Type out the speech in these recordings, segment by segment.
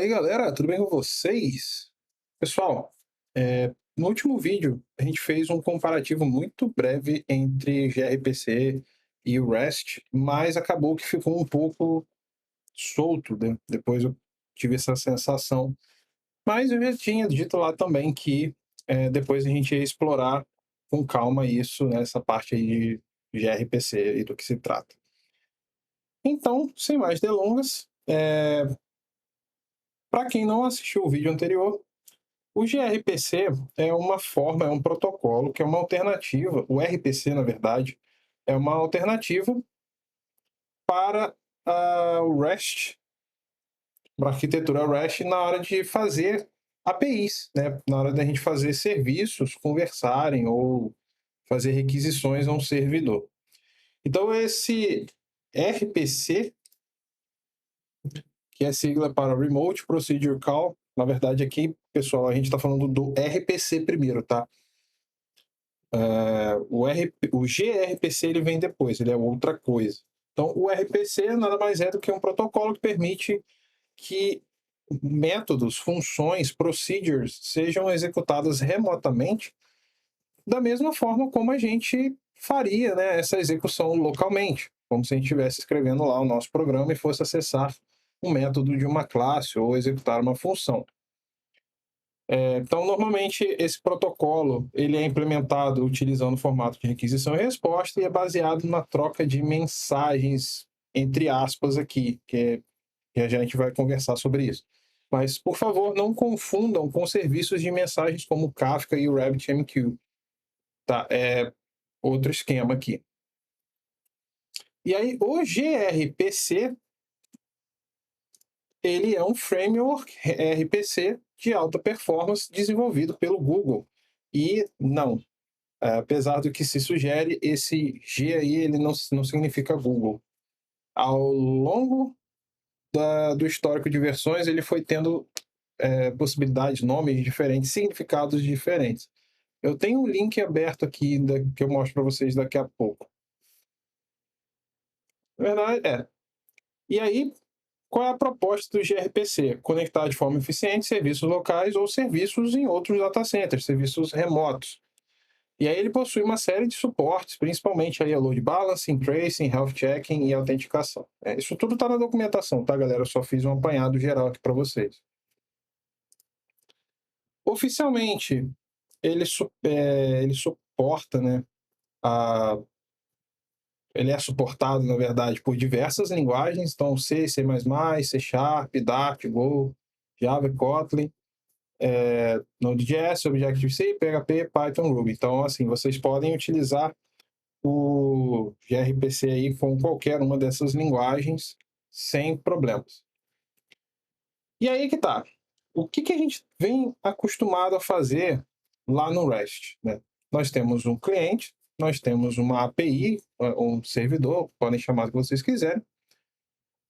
aí, galera, tudo bem com vocês? Pessoal, no último vídeo a gente fez um comparativo muito breve entre gRPC e o REST, mas acabou que ficou um pouco solto, né? Depois eu tive essa sensação. Mas eu já tinha dito lá também que depois a gente ia explorar com calma isso, né, essa parte aí de gRPC e do que se trata. Então, sem mais delongas, para quem não assistiu o vídeo anterior, o gRPC é uma forma, é um protocolo que é uma alternativa, o RPC, na verdade, é uma alternativa para o REST, para a arquitetura REST, na hora de fazer APIs, né? Na hora da gente fazer serviços conversarem ou fazer requisições a um servidor. Então, esse RPC, que é sigla para Remote Procedure Call, na verdade aqui, pessoal, a gente está falando do RPC primeiro, tá? O gRPC ele vem depois, ele é outra coisa. Então, o RPC nada mais é do que um protocolo que permite que métodos, funções, procedures sejam executadas remotamente da mesma forma como a gente faria, né, essa execução localmente, como se a gente estivesse escrevendo lá o nosso programa e fosse acessar um método de uma classe ou executar uma função. Então, normalmente, esse protocolo ele é implementado utilizando o formato de requisição e resposta e é baseado na troca de mensagens, entre aspas, aqui, que a gente vai conversar sobre isso. Mas, por favor, não confundam com serviços de mensagens como o Kafka e o RabbitMQ. Tá? É outro esquema aqui. E aí, o gRPC, ele é um framework RPC de alta performance desenvolvido pelo Google. E não, apesar do que se sugere, esse G aí ele não significa Google. Ao longo do histórico de versões, ele foi tendo possibilidades, nomes diferentes, significados diferentes. Eu tenho um link aberto aqui que eu mostro para vocês daqui a pouco. Na verdade, E aí, qual é a proposta do gRPC? Conectar de forma eficiente serviços locais ou serviços em outros data centers, serviços remotos. E aí ele possui uma série de suportes, principalmente aí a load balancing, tracing, health checking e autenticação. Isso tudo está na documentação, tá, galera? Eu só fiz um apanhado geral aqui para vocês. Oficialmente, ele suporta, né, a, ele é suportado, na verdade, por diversas linguagens, então C, C++, C Sharp, Dart, Go, Java, Kotlin, Node.js, Objective-C, PHP, Python, Ruby. Então, assim, vocês podem utilizar o gRPC aí com qualquer uma dessas linguagens sem problemas. E aí que tá. O que a gente vem acostumado a fazer lá no REST, né? Nós temos um cliente, nós temos uma API, um servidor, podem chamar do que vocês quiserem.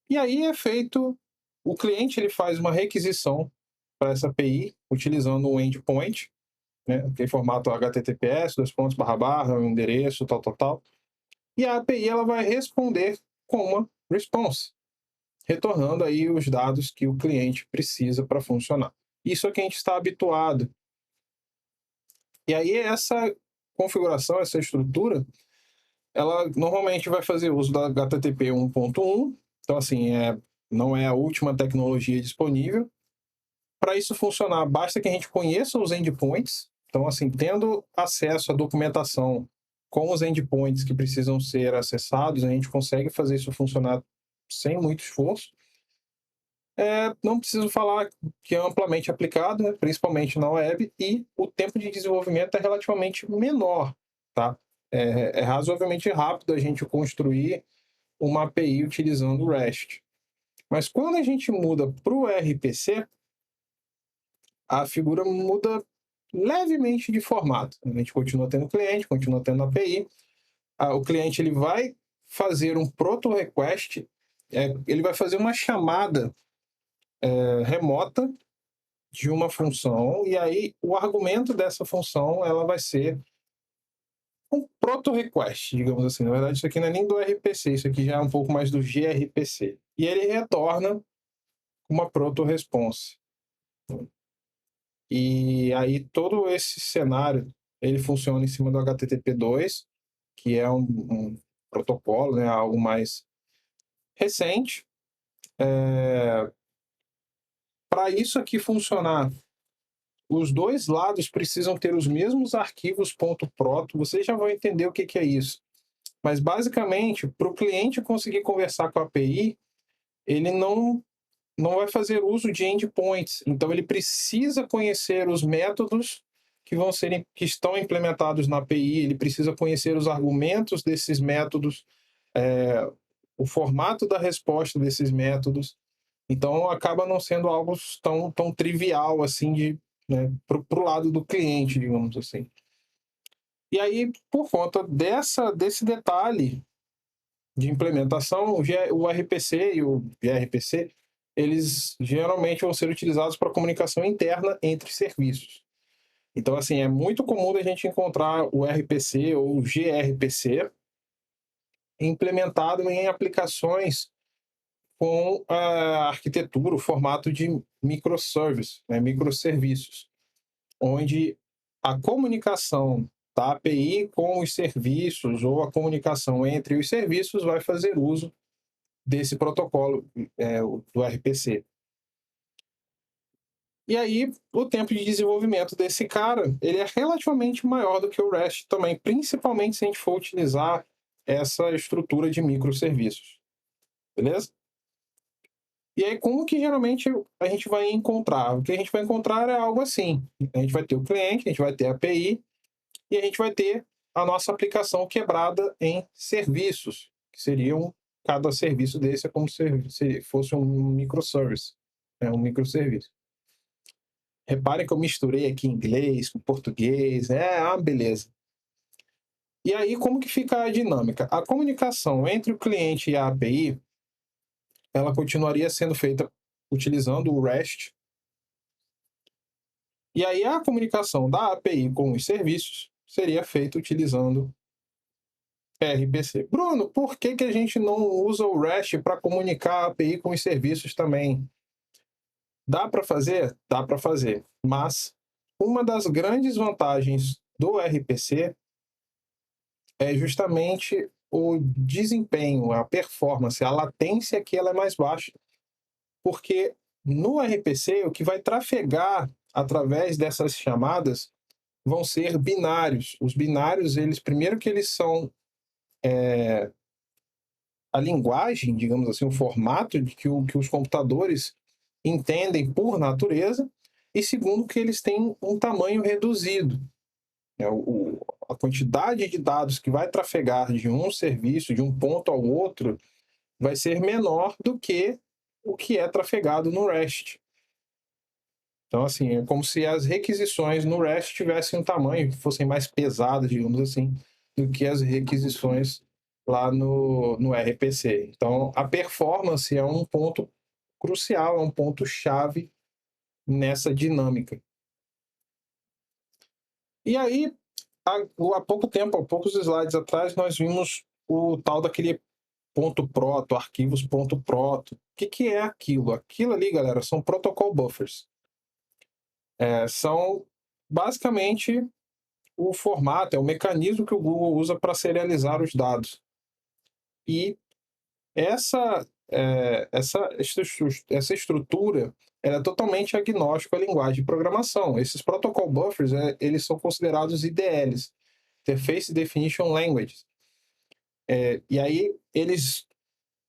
E aí é feito, o cliente ele faz uma requisição para essa API utilizando um endpoint, né? Tem formato HTTPS, o endereço, tal. E a API ela vai responder com uma response, retornando aí os dados que o cliente precisa para funcionar. Isso é que a gente está habituado. E aí essa configuração, essa estrutura, ela normalmente vai fazer uso da HTTP 1.1. Então, assim, não é a última tecnologia disponível. Para isso funcionar, basta que a gente conheça os endpoints. Então, assim, tendo acesso à documentação com os endpoints que precisam ser acessados, a gente consegue fazer isso funcionar sem muito esforço. Não preciso falar que é amplamente aplicado, né, principalmente na web, e o tempo de desenvolvimento é relativamente menor, tá? É razoavelmente rápido a gente construir uma API utilizando o REST. Mas quando a gente muda para o RPC, a figura muda levemente de formato. A gente continua tendo cliente, continua tendo API. O cliente ele vai fazer um proto request, ele vai fazer uma chamada remota de uma função, e aí o argumento dessa função ela vai ser um proto request, digamos assim. Na verdade, isso aqui não é nem do RPC, isso aqui já é um pouco mais do gRPC. E ele retorna uma proto-response. E aí todo esse cenário, ele funciona em cima do HTTP2, que é um protocolo, né, algo mais recente. Para isso aqui funcionar, os dois lados precisam ter os mesmos arquivos .proto. Vocês já vão entender o que é isso. Mas, basicamente, para o cliente conseguir conversar com a API, ele não vai fazer uso de endpoints. Então, ele precisa conhecer os métodos que estão implementados na API, ele precisa conhecer os argumentos desses métodos, o formato da resposta desses métodos. Então, acaba não sendo algo tão trivial assim né, para o lado do cliente, digamos assim. E aí, por conta desse detalhe de implementação, o RPC e o gRPC, eles geralmente vão ser utilizados para comunicação interna entre serviços. Então, assim, é muito comum a gente encontrar o RPC ou o gRPC implementado em aplicações com a arquitetura, o formato de microservice, né, microserviços, onde a comunicação da API com os serviços ou a comunicação entre os serviços vai fazer uso desse protocolo do RPC. E aí, o tempo de desenvolvimento desse cara, ele é relativamente maior do que o REST também, principalmente se a gente for utilizar essa estrutura de microserviços. Beleza? E aí, como que geralmente a gente vai encontrar? O que a gente vai encontrar é algo assim. A gente vai ter o cliente, a gente vai ter a API, e a gente vai ter a nossa aplicação quebrada em serviços, que seriam, cada serviço desse é como se fosse um microservice, um microserviço. Reparem que eu misturei aqui inglês com português, beleza. E aí, como que fica a dinâmica? A comunicação entre o cliente e a API, ela continuaria sendo feita utilizando o REST. E aí a comunicação da API com os serviços seria feita utilizando RPC. Bruno, por que a gente não usa o REST para comunicar a API com os serviços também? Dá para fazer? Dá para fazer. Mas uma das grandes vantagens do RPC é justamente o desempenho, a performance, a latência que ela é mais baixa. Porque no RPC, o que vai trafegar através dessas chamadas vão ser binários. Os binários, primeiro que eles são a linguagem, digamos assim, o formato de que os computadores entendem por natureza, e segundo que eles têm um tamanho reduzido. A quantidade de dados que vai trafegar de um serviço, de um ponto ao outro, vai ser menor do que o que é trafegado no REST. Então, assim, é como se as requisições no REST tivessem um tamanho, fossem mais pesadas, digamos assim, do que as requisições lá no RPC. Então, a performance é um ponto crucial, é um ponto chave nessa dinâmica. E aí, há pouco tempo, há poucos slides atrás, nós vimos o tal daquele .proto, arquivos .proto. O que é aquilo? Aquilo ali, galera, são protocol buffers. São basicamente o formato, é o mecanismo que o Google usa para serializar os dados. E essa estrutura é totalmente agnóstica à linguagem de programação. Esses protocol buffers, eles são considerados IDLs, Interface Definition Languages. E aí eles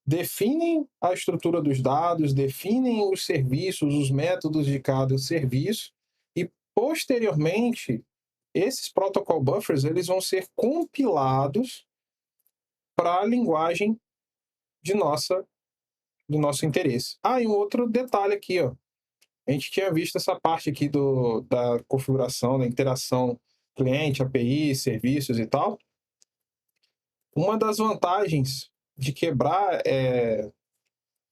definem a estrutura dos dados, definem os serviços, os métodos de cada serviço, e posteriormente esses protocol buffers eles vão ser compilados para a linguagem do nosso interesse. E um outro detalhe aqui, ó. A gente tinha visto essa parte aqui da configuração, da interação cliente, API, serviços e tal. Uma das vantagens de quebrar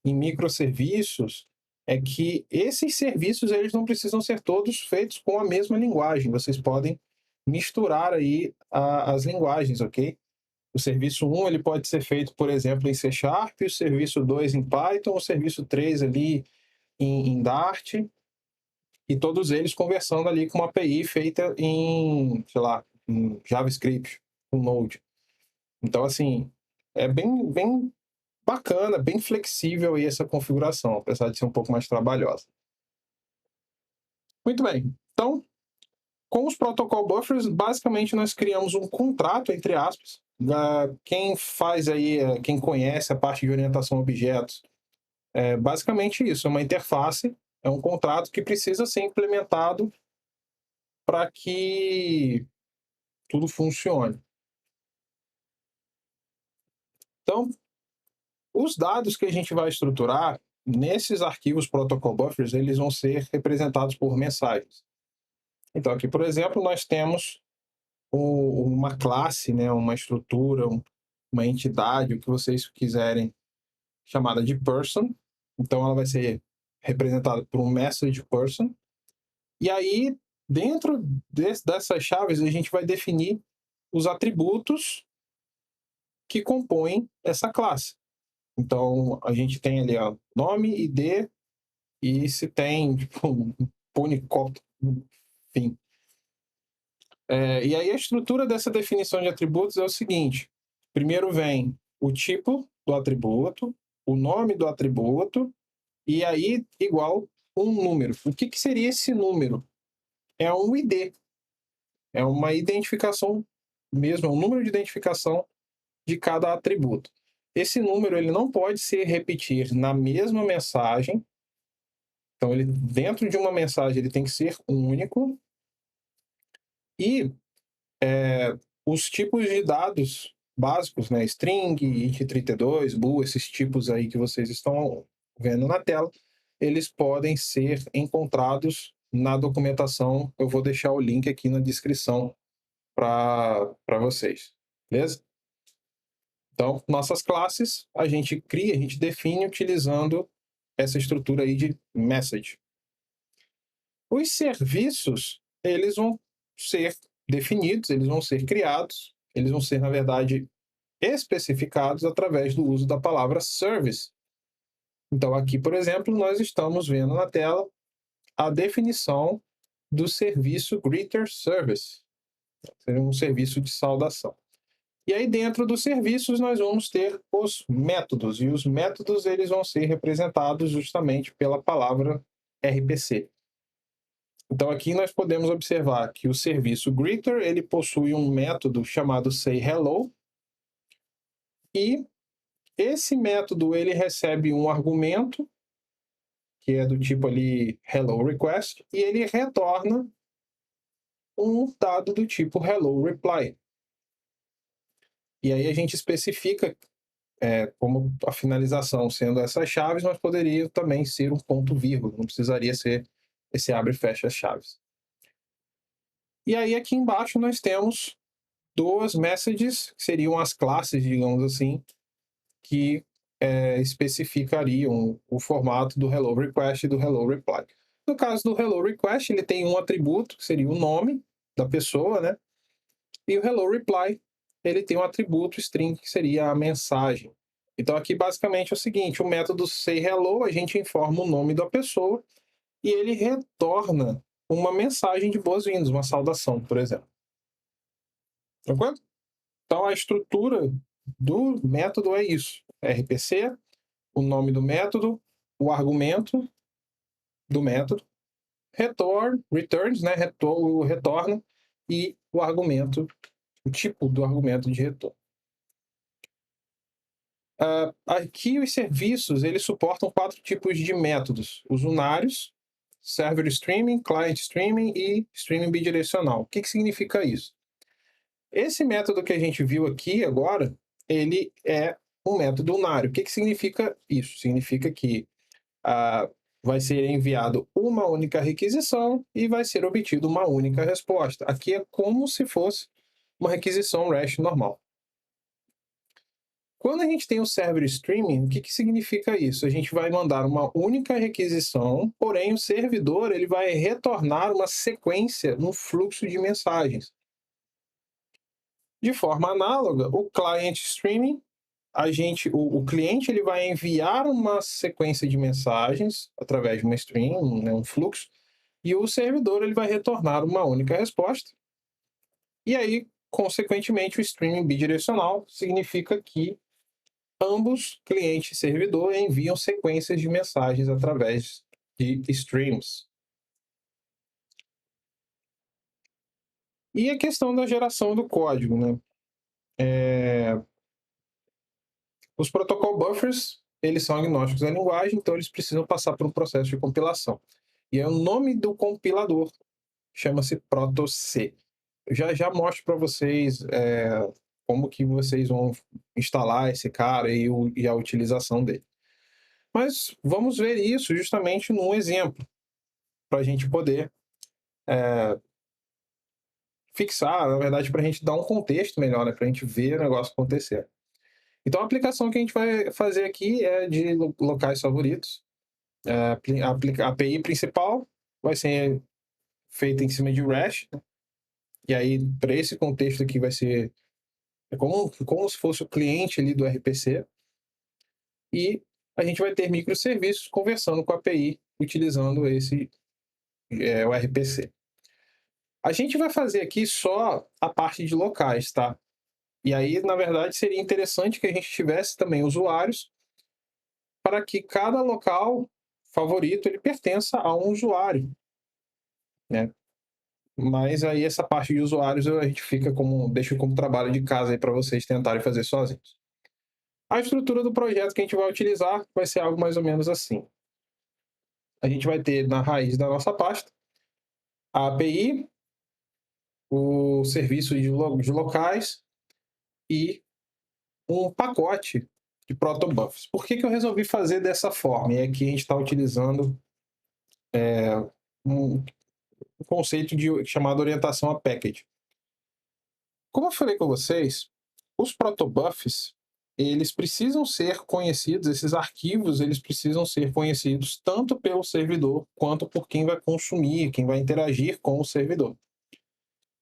em microserviços é que esses serviços eles não precisam ser todos feitos com a mesma linguagem. Vocês podem misturar aí as linguagens, ok? O serviço 1 ele pode ser feito, por exemplo, em C#, o serviço 2 em Python, o serviço 3 ali em Dart, e todos eles conversando ali com uma API feita em, sei lá, em JavaScript, com Node. Então, assim, é bem bacana, bem flexível aí essa configuração, apesar de ser um pouco mais trabalhosa. Muito bem. Então, com os protocol buffers, basicamente nós criamos um contrato, entre aspas. Quem faz aí, quem conhece a parte de orientação a objetos, é basicamente isso, é uma interface, é um contrato que precisa ser implementado para que tudo funcione. Então, os dados que a gente vai estruturar nesses arquivos protocol buffers, eles vão ser representados por mensagens. Então, aqui, por exemplo, nós temos uma classe, né, uma estrutura, uma entidade, o que vocês quiserem, chamada de person. Então, ela vai ser representada por um message person. E aí, dentro dessas chaves, a gente vai definir os atributos que compõem essa classe. Então, a gente tem ali ó, nome, ID, e se tem tipo, um Unicode, enfim. E aí a estrutura dessa definição de atributos é o seguinte. Primeiro vem o tipo do atributo, o nome do atributo, e aí igual um número. O que seria esse número? É um ID. É uma identificação mesmo, é um número de identificação de cada atributo. Esse número ele não pode se repetir na mesma mensagem. Então, ele, dentro de uma mensagem, ele tem que ser único. E os tipos de dados básicos, né? String, int32, bool, esses tipos aí que vocês estão vendo na tela, eles podem ser encontrados na documentação. Eu vou deixar o link aqui na descrição para vocês, beleza? Então, nossas classes, a gente cria, a gente define utilizando essa estrutura aí de message. Os serviços, eles vão ser definidos, eles vão ser criados, eles vão ser, na verdade, especificados através do uso da palavra service. Então, aqui, por exemplo, nós estamos vendo na tela a definição do serviço Greeter Service. Seria um serviço de saudação. E aí, dentro dos serviços, nós vamos ter os métodos. E os métodos eles vão ser representados justamente pela palavra RPC. Então, aqui nós podemos observar que o serviço Greeter ele possui um método chamado sayHello. E esse método ele recebe um argumento, que é do tipo ali hello request, e ele retorna um dado do tipo hello reply. E aí a gente especifica como a finalização sendo essas chaves, mas poderia também ser um ponto vírgula, não precisaria ser esse abre e fecha as chaves. E aí aqui embaixo nós temos duas messages, que seriam as classes, digamos assim, que especificariam o formato do hello request e do hello reply. No caso do hello request, ele tem um atributo, que seria o nome da pessoa, né? E o hello reply, ele tem um atributo string, que seria a mensagem. Então, aqui, basicamente, é o seguinte, o método sayHello, a gente informa o nome da pessoa e ele retorna uma mensagem de boas-vindas, uma saudação, por exemplo. Tranquilo? Então, a estrutura do método é isso. RPC, o nome do método, o argumento do método, returns, né? Retorna, e o argumento, o tipo do argumento de retorno. Aqui os serviços eles suportam 4 tipos de métodos: os unários, server streaming, client streaming e streaming bidirecional. O que significa isso? Esse método que a gente viu aqui agora, ele é um método unário. O que significa isso? Significa que vai ser enviado uma única requisição e vai ser obtido uma única resposta. Aqui é como se fosse uma requisição REST normal. Quando a gente tem o server streaming, o que significa isso? A gente vai mandar uma única requisição, porém o servidor ele vai retornar uma sequência, um fluxo de mensagens. De forma análoga, o client streaming, o cliente ele vai enviar uma sequência de mensagens através de uma stream, né, um fluxo, e o servidor ele vai retornar uma única resposta. E aí, consequentemente, o streaming bidirecional significa que ambos, cliente e servidor, enviam sequências de mensagens através de streams. E a questão da geração do código, né? Os protocol buffers, eles são agnósticos à linguagem, então eles precisam passar por um processo de compilação. E aí, o nome do compilador chama-se ProtoC. Eu já mostro para vocês como que vocês vão instalar esse cara e a utilização dele. Mas vamos ver isso justamente num exemplo, para a gente poder fixar, na verdade, para a gente dar um contexto melhor, né? Para a gente ver o negócio acontecer. Então, a aplicação que a gente vai fazer aqui é de locais favoritos. A API principal vai ser feita em cima de REST, né? E aí, para esse contexto aqui, vai ser como se fosse o cliente ali do RPC. E a gente vai ter microserviços conversando com a API, utilizando o RPC. A gente vai fazer aqui só a parte de locais, tá? E aí, na verdade, seria interessante que a gente tivesse também usuários para que cada local favorito ele pertença a um usuário, né? Mas aí essa parte de usuários a gente deixa como trabalho de casa aí para vocês tentarem fazer sozinhos. A estrutura do projeto que a gente vai utilizar vai ser algo mais ou menos assim. A gente vai ter na raiz da nossa pasta a API, o serviço de locais e um pacote de protobufs. Por que eu resolvi fazer dessa forma? E aqui a gente está utilizando um conceito chamado orientação a package. Como eu falei com vocês, os protobufs eles precisam ser conhecidos, esses arquivos eles precisam ser conhecidos tanto pelo servidor quanto por quem vai consumir, quem vai interagir com o servidor.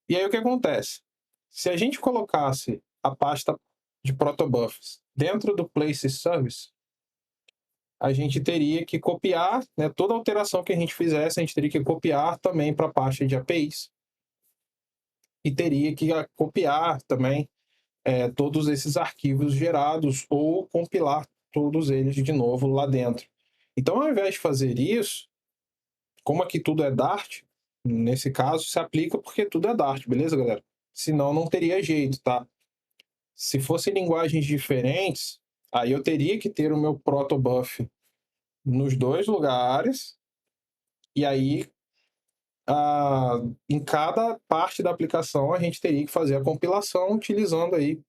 E aí o que acontece? Se a gente colocasse a pasta de protobufs dentro do place service, a gente teria que copiar, né, toda alteração que a gente fizesse, a gente teria que copiar também para a pasta de APIs e teria que copiar também todos esses arquivos gerados ou compilar todos eles de novo lá dentro. Então, ao invés de fazer isso, como aqui tudo é Dart, nesse caso se aplica porque tudo é Dart, beleza, galera? Senão não teria jeito, tá? Se fossem linguagens diferentes, aí eu teria que ter o meu protobuf nos dois lugares, e aí em cada parte da aplicação a gente teria que fazer a compilação utilizando aí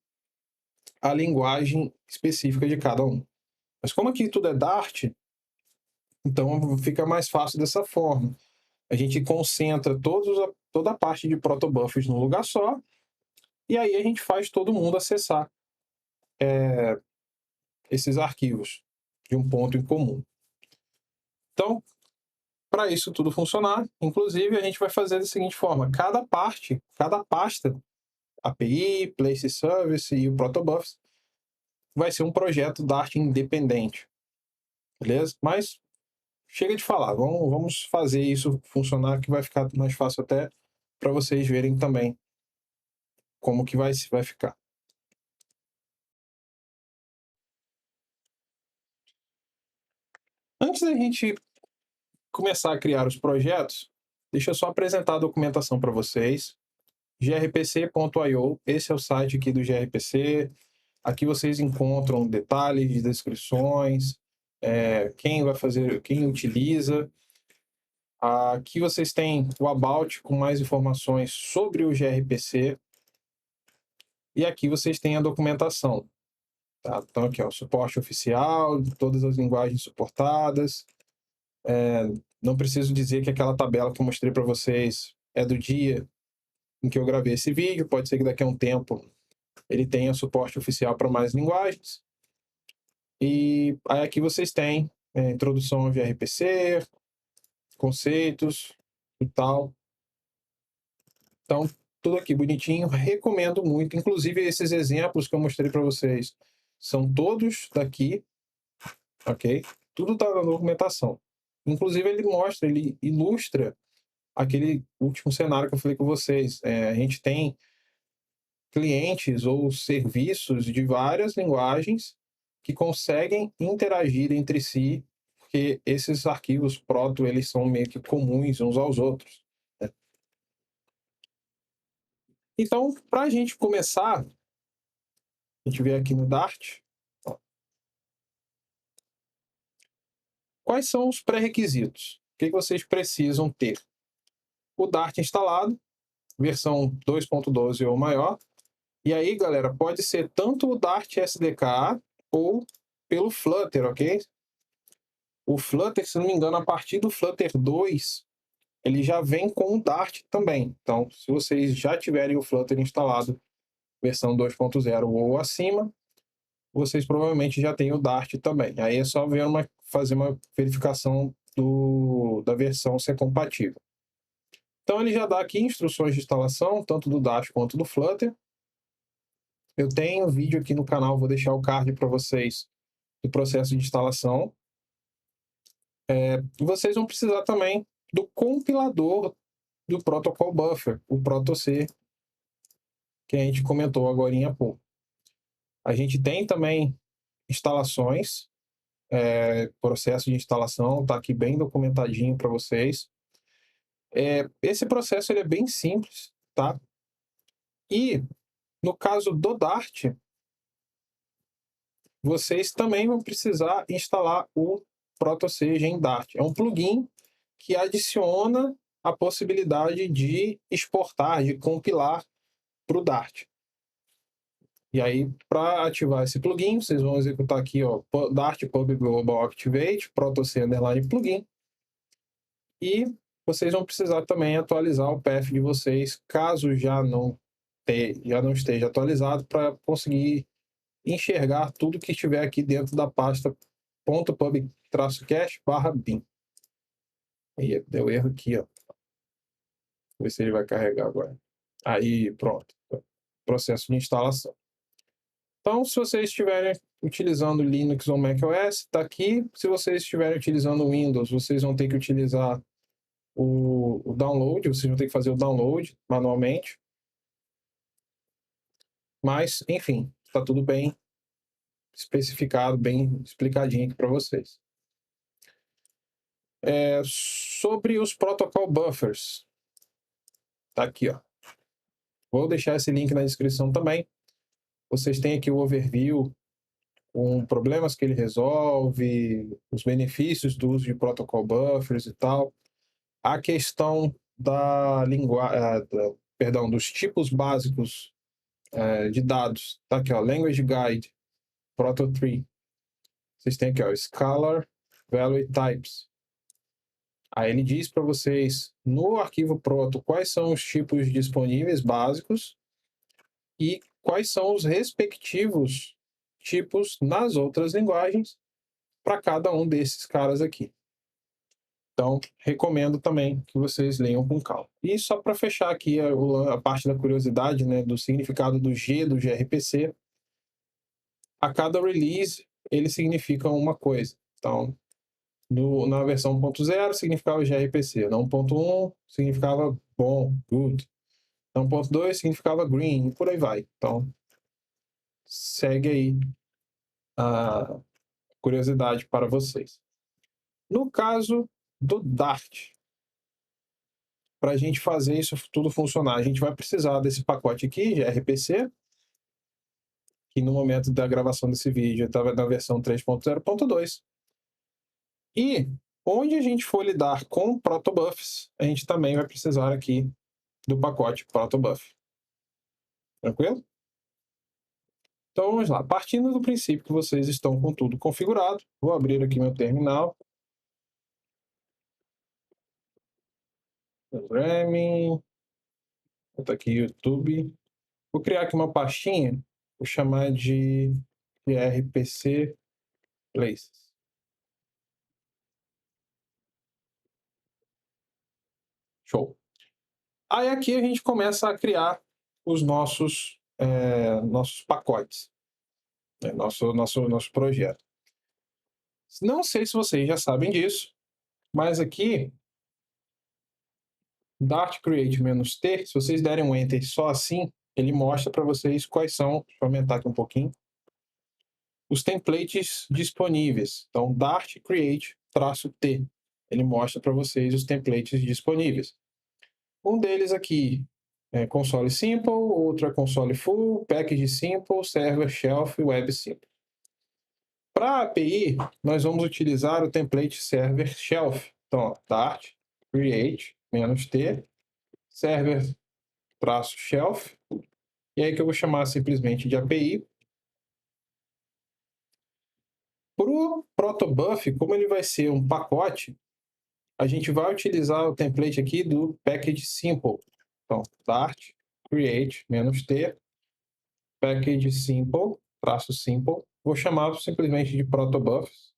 a linguagem específica de cada um. Mas como aqui tudo é Dart, então fica mais fácil dessa forma. A gente concentra toda a parte de protobufs num lugar só, e aí a gente faz todo mundo acessar esses arquivos de um ponto em comum. Então, para isso tudo funcionar, inclusive a gente vai fazer da seguinte forma: cada pasta, API, Place Service e o protobufs, vai ser um projeto Dart independente, beleza? Mas chega de falar, vamos fazer isso funcionar, que vai ficar mais fácil até para vocês verem também como que vai ficar. Antes da gente começar a criar os projetos, deixa eu só apresentar a documentação para vocês. grpc.io, esse é o site aqui do gRPC. Aqui vocês encontram detalhes, descrições, quem vai fazer, quem utiliza. Aqui vocês têm o About com mais informações sobre o gRPC. E aqui vocês têm a documentação. Tá? Então aqui, ó, suporte oficial, todas as linguagens suportadas. Não preciso dizer que aquela tabela que eu mostrei para vocês é do dia em que eu gravei esse vídeo. Pode ser que daqui a um tempo ele tenha suporte oficial para mais linguagens. E aí aqui vocês têm introdução ao gRPC, conceitos e tal. Então, tudo aqui bonitinho. Recomendo muito. Inclusive, esses exemplos que eu mostrei para vocês são todos daqui, ok? Tudo está na documentação. Inclusive, ele ilustra aquele último cenário que eu falei com vocês. A gente tem clientes ou serviços de várias linguagens que conseguem interagir entre si, porque esses arquivos proto, eles são meio que comuns uns aos outros, né? Então, para a gente começar, a gente vê aqui no Dart, ó, quais são os pré-requisitos? O que vocês precisam ter? O Dart instalado, versão 2.12 ou maior. E aí, galera, pode ser tanto o Dart SDK ou pelo Flutter, ok? O Flutter, se não me engano, a partir do Flutter 2, ele já vem com o Dart também. Então, se vocês já tiverem o Flutter instalado, versão 2.0 ou acima, vocês provavelmente já têm o Dart também. Aí é só fazer uma verificação da versão ser compatível. Então, ele já dá aqui instruções de instalação, tanto do Dart quanto do Flutter. Eu tenho um vídeo aqui no canal, vou deixar o card para vocês do processo de instalação. Vocês vão precisar também do compilador do Protocol Buffer, o ProtoC, que a gente comentou agora há pouco. A gente tem também instalações, processo de instalação, está aqui bem documentadinho para vocês. Esse processo ele é bem simples, tá? E no caso do Dart, vocês também vão precisar instalar o ProtoC em Dart. É um plugin que adiciona a possibilidade de exportar, de compilar para o Dart. E aí, para ativar esse plugin, vocês vão executar aqui, ó, Dart Pub Global Activate, ProtoC underline plugin. E vocês vão precisar também atualizar o path de vocês, caso já não esteja atualizado, para conseguir enxergar tudo que estiver aqui dentro da pasta .pub-cache/bin. Aí, deu erro aqui, ó. Vou ver se ele vai carregar agora. Aí, pronto. Processo de instalação. Então, se vocês estiverem utilizando Linux ou macOS, está aqui. Se vocês estiverem utilizando Windows, vocês vão ter que utilizar o download, vocês vão ter que fazer o download manualmente. Mas, enfim, está tudo bem especificado, bem explicadinho aqui para vocês. Sobre os protocol buffers, tá aqui, ó. Vou deixar esse link na descrição também. Vocês têm aqui o overview com problemas que ele resolve, os benefícios do uso de protocol buffers e tal. A questão dos tipos básicos de dados, tá aqui, ó, Language Guide, Proto3. Vocês têm aqui, ó, Scalar, Value Types. Aí ele diz para vocês, no arquivo Proto, quais são os tipos disponíveis básicos e quais são os respectivos tipos nas outras linguagens para cada um desses caras aqui. Então, recomendo também que vocês leiam com calma. E só para fechar aqui a parte da curiosidade, né, do significado do G do gRPC, a cada release ele significa uma coisa. Então, na versão 1.0 significava gRPC, na 1.1 significava bom, good, na 1.2 significava green, e por aí vai. Então, segue aí a curiosidade para vocês. No caso do Dart, para a gente fazer isso tudo funcionar, a gente vai precisar desse pacote aqui, gRPC, que no momento da gravação desse vídeo estava na versão 3.0.2. E onde a gente for lidar com protobufs, a gente também vai precisar aqui do pacote protobuf. Tranquilo? Então vamos lá. Partindo do princípio que vocês estão com tudo configurado, vou abrir aqui meu terminal. Programming. Vou aqui YouTube. Vou criar aqui uma pastinha, vou chamar de gRPC Places. Show. Aí aqui a gente começa a criar os nossos pacotes. É nosso projeto. Não sei se vocês já sabem disso, mas aqui, Dart Create -T, se vocês derem um Enter só assim, ele mostra para vocês quais são, deixa eu aumentar aqui um pouquinho, os templates disponíveis. Então, Dart Create -T, ele mostra para vocês os templates disponíveis. Um deles aqui é Console Simple, outro é Console Full, Package Simple, Server Shelf e Web Simple. Para a API, nós vamos utilizar o template Server Shelf. Então, Dart Create -T, Server-Shelf, e aí que eu vou chamar simplesmente de API. Para o protobuf, como ele vai ser um pacote, a gente vai utilizar o template aqui do Package Simple. Então, Dart Create -T, Package Simple, -simple. Vou chamar simplesmente de protobufs.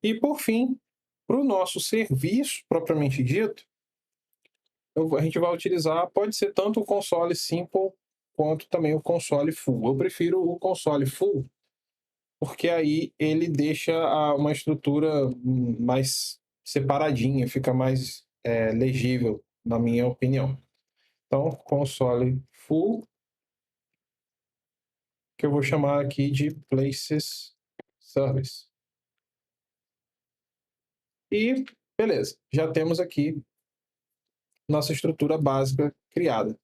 E, por fim, para o nosso serviço propriamente dito, a gente vai utilizar, pode ser tanto o console simple quanto também o console full. Eu prefiro o console full, porque aí ele deixa uma estrutura mais separadinha, fica mais legível, na minha opinião. Então, console full, que eu vou chamar aqui de Places Service. E, beleza, já temos aqui nossa estrutura básica criada.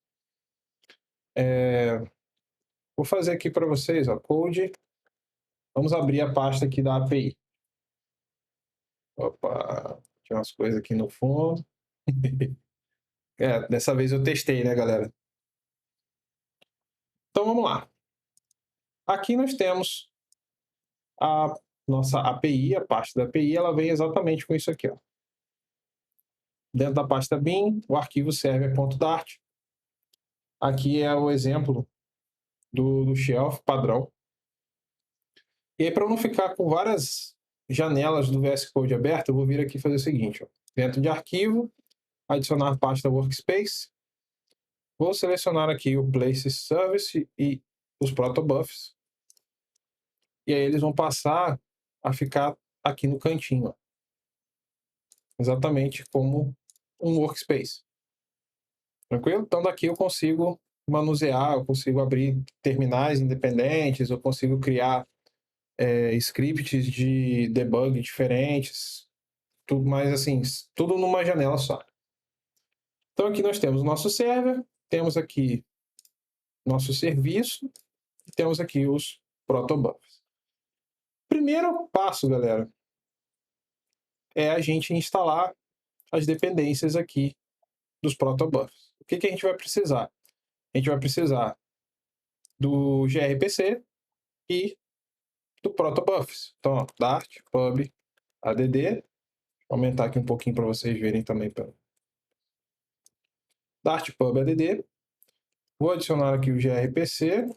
Vou fazer aqui para vocês, ó, code. Vamos abrir a pasta aqui da API. Opa, tinha umas coisas aqui no fundo. Dessa vez eu testei, né, galera? Então vamos lá. Aqui nós temos a nossa API, a pasta da API, ela vem exatamente com isso aqui, ó. Dentro da pasta bin, o arquivo server.dart. Aqui é o exemplo do shelf padrão. E aí, para não ficar com várias janelas do VS Code aberto, eu vou vir aqui fazer o seguinte, ó. Dentro de arquivo, adicionar pasta workspace. Vou selecionar aqui o Places Service e os protobufs. E aí eles vão passar a ficar aqui no cantinho, ó. Exatamente como um workspace. Tranquilo? Então daqui eu consigo manusear, eu consigo abrir terminais independentes, eu consigo criar scripts de debug diferentes, tudo mais assim, tudo numa janela só. Então aqui nós temos o nosso server, temos aqui nosso serviço, e temos aqui os protobufs. Primeiro passo, galera, é a gente instalar as dependências aqui dos protobufs. O que a gente vai precisar? A gente vai precisar do gRPC e do protobufs. Então, ó, Dart, pub, add. Vou aumentar aqui um pouquinho para vocês verem também. Dart, pub, add. Vou adicionar aqui o gRPC.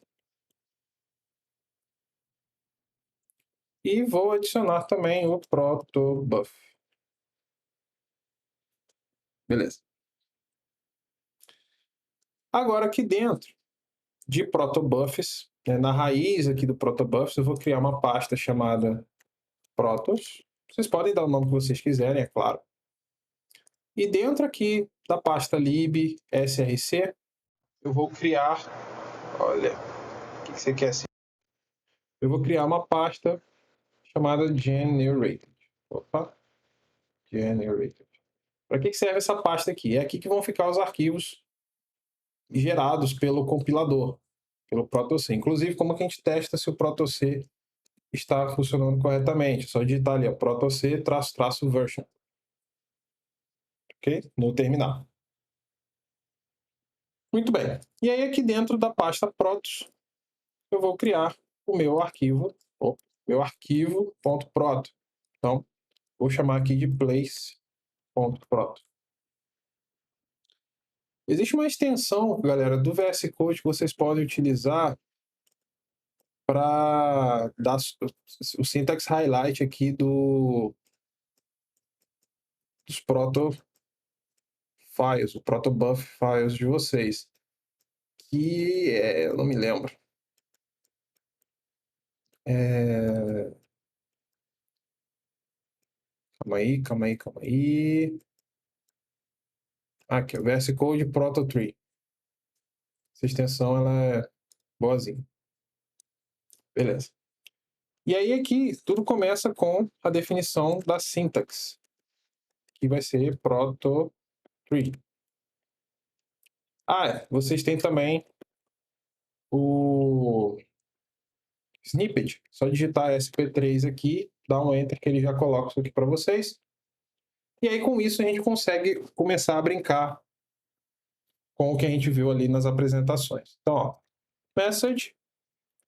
E vou adicionar também o protobuf. Beleza. Agora aqui dentro de protobufs, na raiz aqui do protobufs, eu vou criar uma pasta chamada protos. Vocês podem dar o nome que vocês quiserem, é claro. E dentro aqui da pasta lib src, eu vou criar, olha, o que você quer assim? Eu vou criar uma pasta chamada generated. Opa, generated. Para que serve essa pasta aqui? É aqui que vão ficar os arquivos gerados pelo compilador, pelo ProtoC. Inclusive, como que a gente testa se o ProtoC está funcionando corretamente? Só digitar ali, protoc-version. Ok? No terminal. Muito bem. E aí, aqui dentro da pasta protos, eu vou criar o meu arquivo.proto. Então, vou chamar aqui de place.proto. Existe uma extensão, galera, do VS Code que vocês podem utilizar para dar o syntax highlight aqui dos proto files, o protobuf files de vocês, que eu não me lembro. Calma aí. Aqui, o VS Code Proto Tree. Essa extensão ela é boazinha. Beleza. E aí aqui tudo começa com a definição da sintaxe, que vai ser Proto Tree. Vocês têm também o snippet. Só digitar SP3 aqui, dá um enter que ele já coloca isso aqui para vocês. E aí com isso a gente consegue começar a brincar com o que a gente viu ali nas apresentações. Então, ó, message,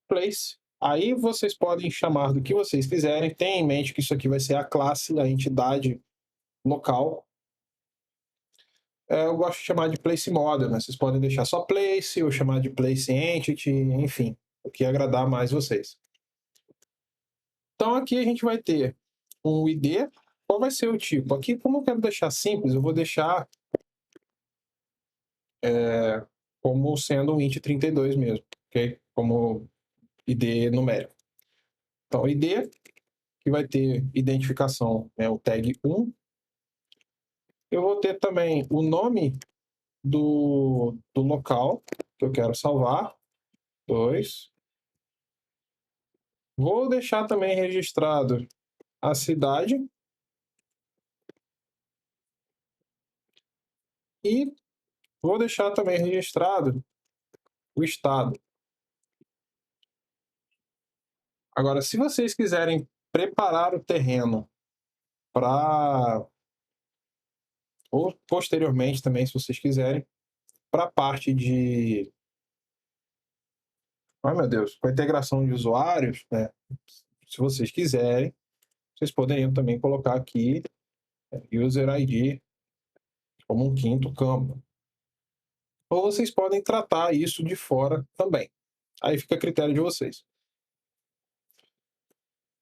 place. Aí vocês podem chamar do que vocês quiserem. Tenha em mente que isso aqui vai ser a classe, a entidade local. Eu gosto de chamar de place model, né? Vocês podem deixar só place ou chamar de place entity, enfim, o que agradar mais vocês. Então aqui a gente vai ter um ID. Qual vai ser o tipo? Aqui, como eu quero deixar simples, eu vou deixar como sendo um int 32 mesmo, ok? Como ID numérico. Então, ID, que vai ter identificação, né, o tag 1. Eu vou ter também o nome do local que eu quero salvar, 2. Vou deixar também registrado a cidade e vou deixar também registrado o estado. Agora, se vocês quiserem preparar o terreno para, ou posteriormente também, se vocês quiserem, para a parte de, meu Deus, com a integração de usuários, né? Se vocês quiserem, vocês poderiam também colocar aqui User ID como um quinto campo. Ou vocês podem tratar isso de fora também. Aí fica a critério de vocês.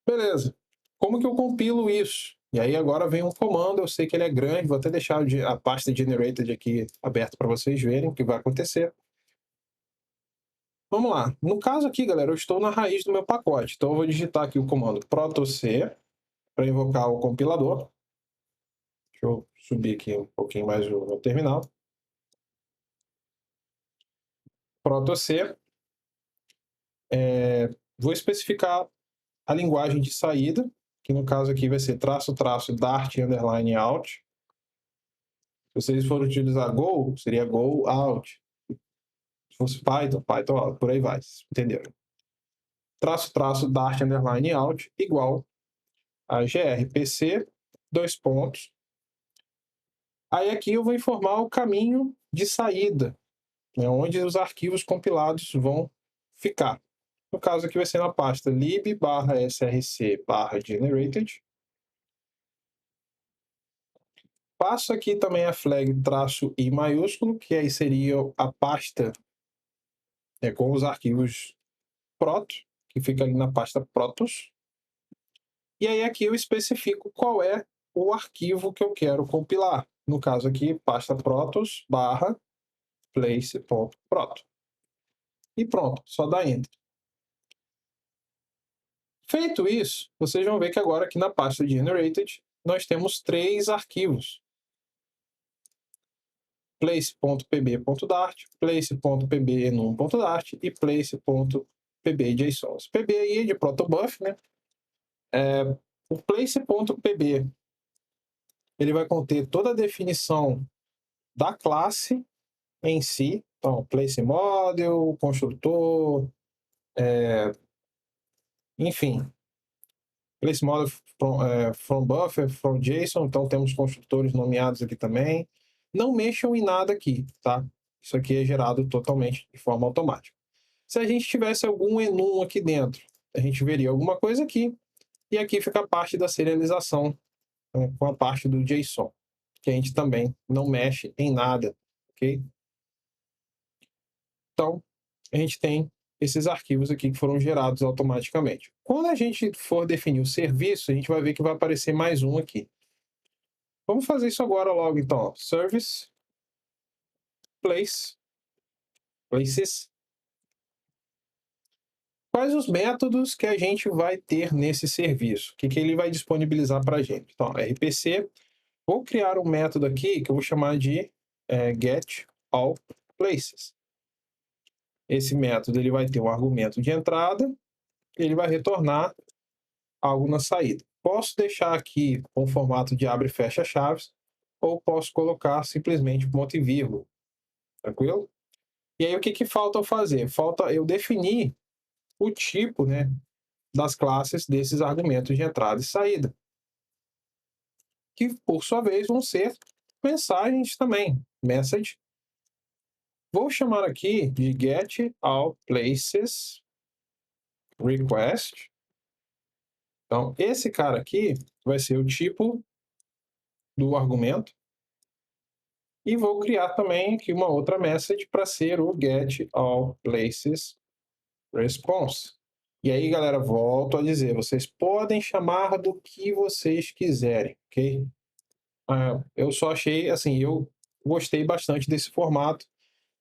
Beleza. Como que eu compilo isso? E aí agora vem um comando, eu sei que ele é grande, vou até deixar a pasta generated aqui aberta para vocês verem o que vai acontecer. Vamos lá. No caso aqui, galera, eu estou na raiz do meu pacote. Então eu vou digitar aqui o comando protoc para invocar o compilador. Deixa eu subir aqui um pouquinho mais o meu terminal. Protoc. Vou especificar a linguagem de saída, que no caso aqui vai ser --dart _out. Se vocês forem utilizar Go, seria Go out. Se fosse Python, Python out, por aí vai, entenderam? --dart _out igual a grpc, 2 pontos. Aí aqui eu vou informar o caminho de saída, né, onde os arquivos compilados vão ficar. No caso aqui vai ser na pasta lib/src/generated. Passo aqui também a flag -i maiúsculo, que aí seria a pasta com os arquivos proto, que fica ali na pasta protos. E aí aqui eu especifico qual é o arquivo que eu quero compilar. No caso aqui, pasta protos /place.proto. E pronto, só dá enter. Feito isso, vocês vão ver que agora aqui na pasta generated nós temos 3 arquivos. place.pb.dart, place.pbenum.dart e place.pbjson. Esse PB aí é de protobuf, né? O place.pb ele vai conter toda a definição da classe em si. Então, place model, construtor, enfim. Place model from buffer, from JSON. Então, temos construtores nomeados aqui também. Não mexam em nada aqui, tá? Isso aqui é gerado totalmente de forma automática. Se a gente tivesse algum enum aqui dentro, a gente veria alguma coisa aqui, e aqui fica a parte da serialização, né, com a parte do JSON, que a gente também não mexe em nada, ok? Então, a gente tem esses arquivos aqui que foram gerados automaticamente. Quando a gente for definir o serviço, a gente vai ver que vai aparecer mais um aqui. Vamos fazer isso agora logo, então. Service, place, places. Quais os métodos que a gente vai ter nesse serviço? O que ele vai disponibilizar para a gente? Então, RPC, vou criar um método aqui que eu vou chamar de getAllPlaces. Esse método ele vai ter um argumento de entrada, ele vai retornar algo na saída. Posso deixar aqui com formato de abre e fecha chaves, ou posso colocar simplesmente ponto e vírgula. Tranquilo? E aí o que falta eu fazer? Falta eu definir o tipo, né, das classes desses argumentos de entrada e saída, que por sua vez vão ser mensagens também. Message. Vou chamar aqui de getAllPlaces request. Então, esse cara aqui vai ser o tipo do argumento. E vou criar também aqui uma outra message para ser o getAllPlaces response. E aí, galera, volto a dizer, vocês podem chamar do que vocês quiserem, ok? Eu só achei, assim, eu gostei bastante desse formato,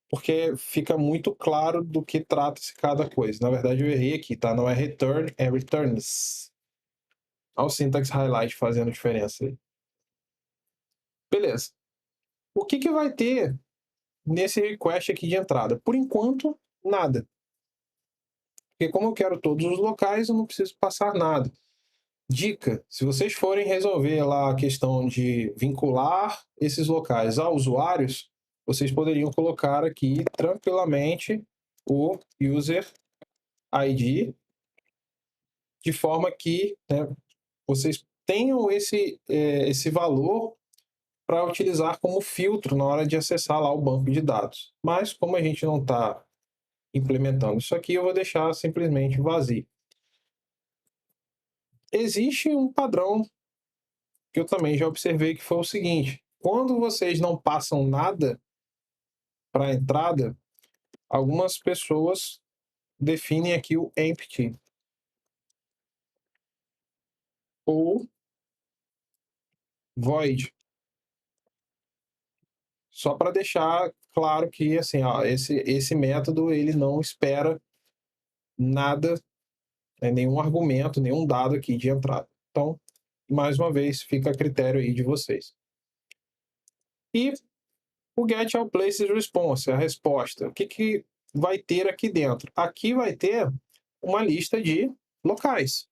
porque fica muito claro do que trata-se cada coisa. Na verdade, eu errei aqui, tá? Não é return, é returns. Olha o syntax highlight fazendo diferença aí. Beleza. O que vai ter nesse request aqui de entrada? Por enquanto, nada. Porque como eu quero todos os locais, eu não preciso passar nada. Dica, se vocês forem resolver lá a questão de vincular esses locais a usuários, vocês poderiam colocar aqui tranquilamente o user ID, de forma que, né, vocês tenham esse valor para utilizar como filtro na hora de acessar lá o banco de dados. Mas como a gente não está implementando isso aqui, eu vou deixar simplesmente vazio. Existe um padrão que eu também já observei, que foi o seguinte: quando vocês não passam nada para a entrada, algumas pessoas definem aqui o empty ou void, só para deixar claro que assim, ó, esse método ele não espera nada, né, nenhum argumento, nenhum dado aqui de entrada. Então, mais uma vez, fica a critério aí de vocês. E o getAllPlaces response, a resposta. O que vai ter aqui dentro? Aqui vai ter uma lista de locais.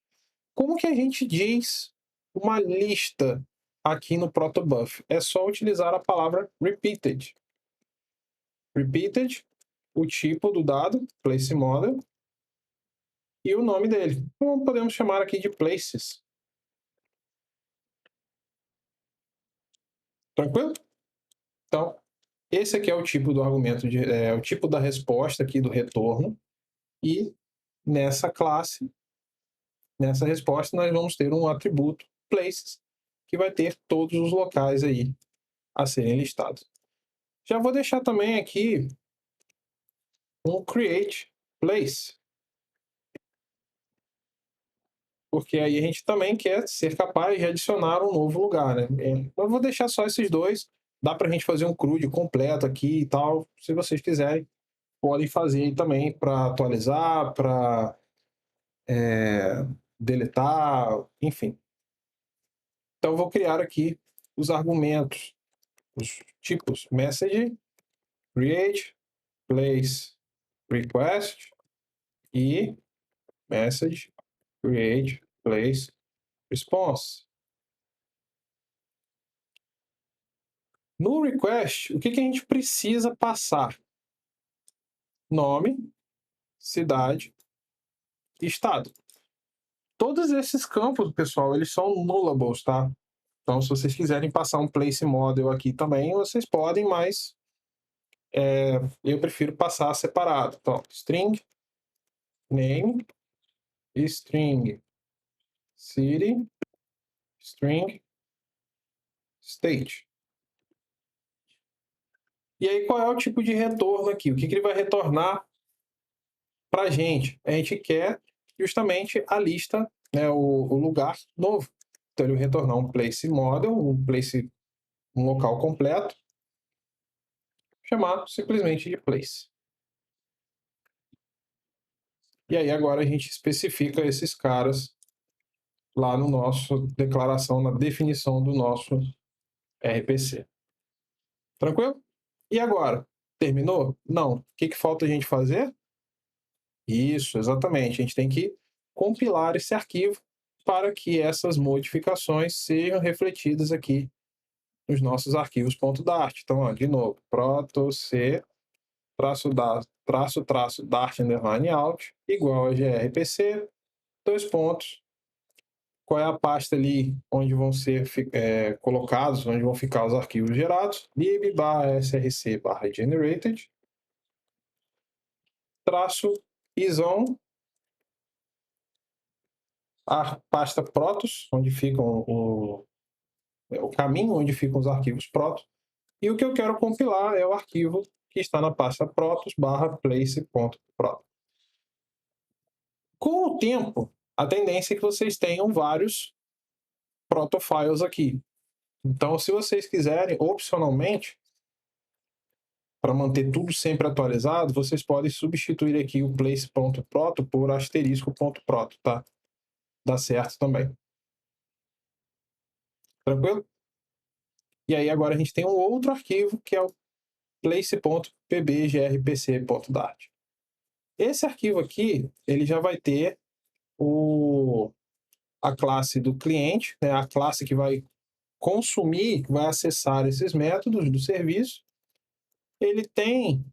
Como que a gente diz uma lista aqui no protobuf? É só utilizar a palavra repeated. Repeated, o tipo do dado, place model, e o nome dele. Então, podemos chamar aqui de places. Tranquilo? Então, esse aqui é o tipo do argumento, o tipo da resposta aqui do retorno. E nessa classe, nessa resposta, nós vamos ter um atributo places, que vai ter todos os locais aí a serem listados. Já vou deixar também aqui um create place, porque aí a gente também quer ser capaz de adicionar um novo lugar, né? Eu vou deixar só esses dois, dá para a gente fazer um CRUD completo aqui e tal, se vocês quiserem, podem fazer aí também para atualizar, para deletar, enfim. Então, eu vou criar aqui os argumentos, os tipos message, create, place, request e message, create, place, response. No request, o que a gente precisa passar? Nome, cidade e estado. Todos esses campos, pessoal, eles são nullables, tá? Então, se vocês quiserem passar um place model aqui também, vocês podem, mas eu prefiro passar separado. Então, string name, string city, string state. E aí, qual é o tipo de retorno aqui? O que ele vai retornar para a gente? A gente quer justamente a lista, né, o lugar novo. Então, ele vai retornar um place model, um local completo, chamado simplesmente de place. E aí agora a gente especifica esses caras lá no nosso declaração, na definição do nosso RPC. Tranquilo? E agora? Terminou? Não. O que falta a gente fazer? Isso, exatamente. A gente tem que compilar esse arquivo para que essas modificações sejam refletidas aqui nos nossos arquivos .dart. Então, ó, de novo, protoc --dart _out igual a grpc, dois pontos. Qual é a pasta ali onde vão ser colocados, onde vão ficar os arquivos gerados? lib/src/generated -isom, a pasta protos, onde ficam o caminho onde ficam os arquivos protos, e o que eu quero compilar é o arquivo que está na pasta protos/place.proto. Com o tempo, a tendência é que vocês tenham vários protofiles aqui. Então, se vocês quiserem, opcionalmente, para manter tudo sempre atualizado, vocês podem substituir aqui o place.proto por *.proto, tá? Dá certo também. Tranquilo? E aí agora a gente tem um outro arquivo que é o place.pbgrpc.dart. Esse arquivo aqui, ele já vai ter a classe do cliente, né, a classe que vai consumir, que vai acessar esses métodos do serviço. Ele tem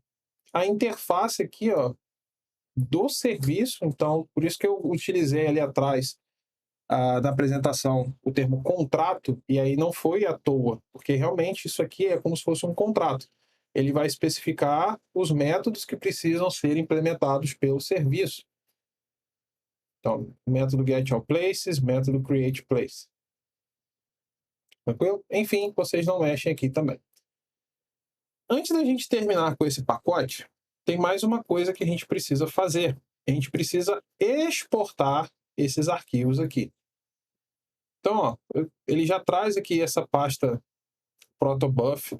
a interface aqui, ó, do serviço, então por isso que eu utilizei ali atrás da apresentação o termo contrato, e aí não foi à toa, porque realmente isso aqui é como se fosse um contrato. Ele vai especificar os métodos que precisam ser implementados pelo serviço. Então, método getAllPlaces, método createPlace. Tranquilo? Enfim, vocês não mexem aqui também. Antes da gente terminar com esse pacote, tem mais uma coisa que a gente precisa fazer. A gente precisa exportar esses arquivos aqui. Então, ó, ele já traz aqui essa pasta protobuf,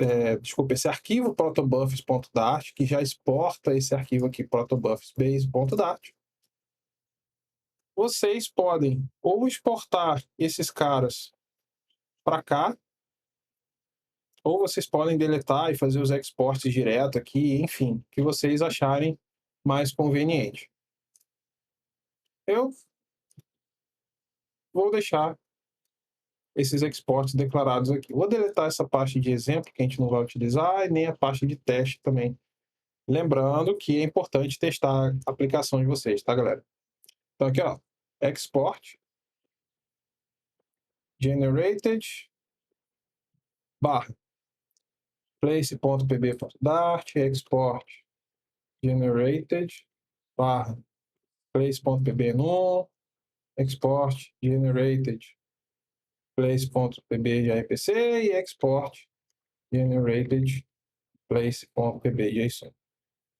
esse arquivo protobufs.dart, que já exporta esse arquivo aqui, protobufsbase.dart. Vocês podem ou exportar esses caras para cá, ou vocês podem deletar e fazer os exports direto aqui, enfim, o que vocês acharem mais conveniente. Eu vou deixar esses exports declarados aqui. Vou deletar essa parte de exemplo, que a gente não vai utilizar, e nem a parte de teste também. Lembrando que é importante testar a aplicação de vocês, tá, galera? Então aqui, ó, export generated barra place.pb.dart export generated barra place.pb_num export generated place.pb_grpc e export generated place.pb_json.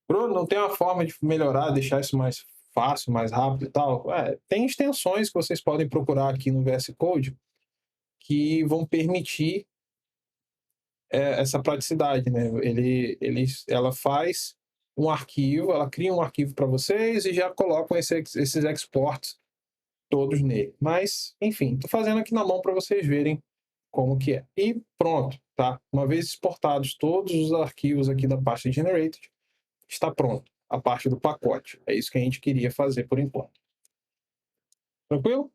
Bruno, não tem uma forma de melhorar, deixar isso mais fácil, mais rápido e tal? Tem extensões que vocês podem procurar aqui no VS Code que vão permitir essa praticidade, né? Ela faz um arquivo, ela cria um arquivo para vocês e já colocam esses exports todos nele. Mas, enfim, estou fazendo aqui na mão para vocês verem como que é. E pronto, tá? Uma vez exportados todos os arquivos aqui da pasta Generated, está pronto a parte do pacote. É isso que a gente queria fazer por enquanto. Tranquilo?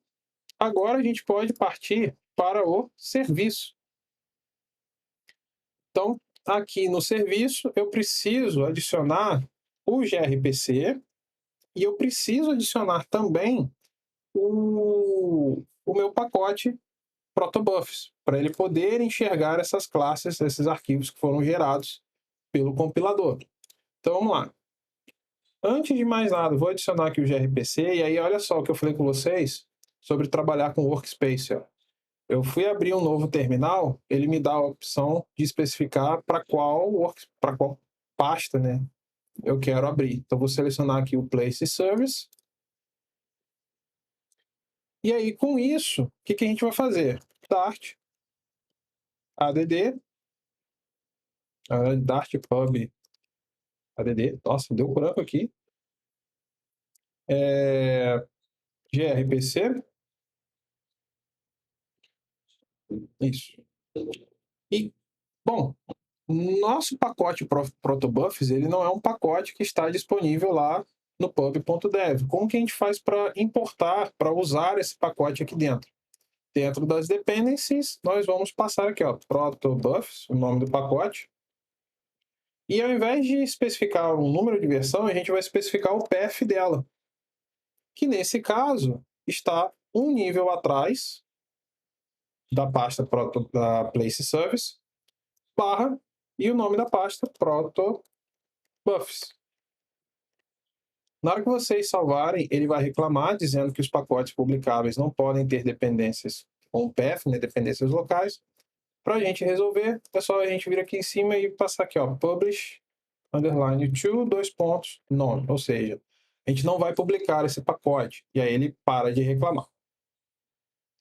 Agora a gente pode partir para o serviço. Então, aqui no serviço, eu preciso adicionar o grpc e eu preciso adicionar também o meu pacote protobufs, para ele poder enxergar essas classes, esses arquivos que foram gerados pelo compilador. Então, vamos lá. Antes de mais nada, vou adicionar aqui o grpc, e aí olha só o que eu falei com vocês sobre trabalhar com workspace. Ó. Eu fui abrir um novo terminal, ele me dá a opção de especificar para qual pasta, né, eu quero abrir. Então, vou selecionar aqui o Place Service. E aí, com isso, o que a gente vai fazer? Dart, add, Dart pub, add, nossa, deu branco aqui. gRPC. Isso. E, bom, nosso pacote protobufs, ele não é um pacote que está disponível lá no pub.dev. Como que a gente faz para importar, para usar esse pacote aqui dentro? Dentro das dependencies, nós vamos passar aqui, ó, protobufs, o nome do pacote. E ao invés de especificar um número de versão, a gente vai especificar o path dela, que nesse caso está um nível atrás da pasta da place service, barra, e o nome da pasta protobufs. Na hora que vocês salvarem, ele vai reclamar, dizendo que os pacotes publicáveis não podem ter dependências com o path, né, dependências locais. Para a gente resolver, é só a gente vir aqui em cima e passar aqui, ó, publish, underline to, none. Ou seja, a gente não vai publicar esse pacote. E aí ele para de reclamar.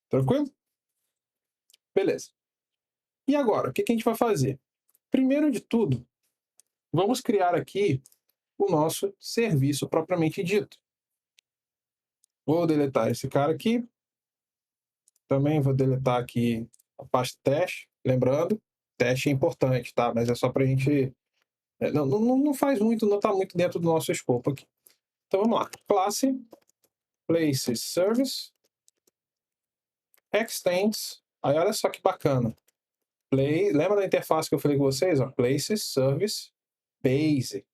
Tranquilo? Beleza. E agora, o que a gente vai fazer? Primeiro de tudo, vamos criar aqui o nosso serviço propriamente dito. Vou deletar esse cara aqui. Também vou deletar aqui a pasta teste. Lembrando, teste é importante, tá? Mas é só para a gente... Não faz muito, não está muito dentro do nosso escopo aqui. Então vamos lá. Classe, places service, extends. Aí olha só que bacana. Lembra da interface que eu falei com vocês? Ó? Places service base.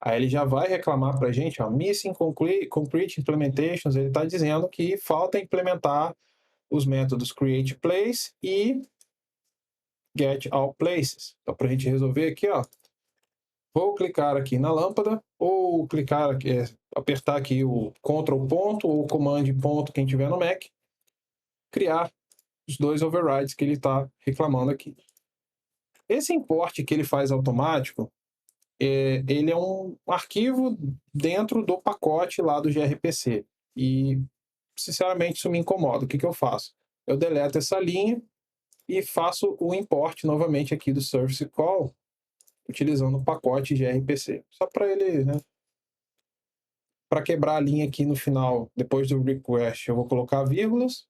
Aí ele já vai reclamar para a gente, ó, missing complete implementations. Ele está dizendo que falta implementar os métodos create place e get all places. Então, para a gente resolver aqui, ó, vou clicar aqui na lâmpada, ou clicar aqui, apertar aqui o Ctrl ponto ou Command ponto, quem tiver no Mac, criar os dois overrides que ele está reclamando aqui. Esse import que ele faz automático, ele é um arquivo dentro do pacote lá do gRPC. E, sinceramente, isso me incomoda. O que eu faço? Eu deleto essa linha e faço o import novamente aqui do service call, utilizando o pacote gRPC. Só para ele, né? Para quebrar a linha aqui no final, depois do request, eu vou colocar vírgulas.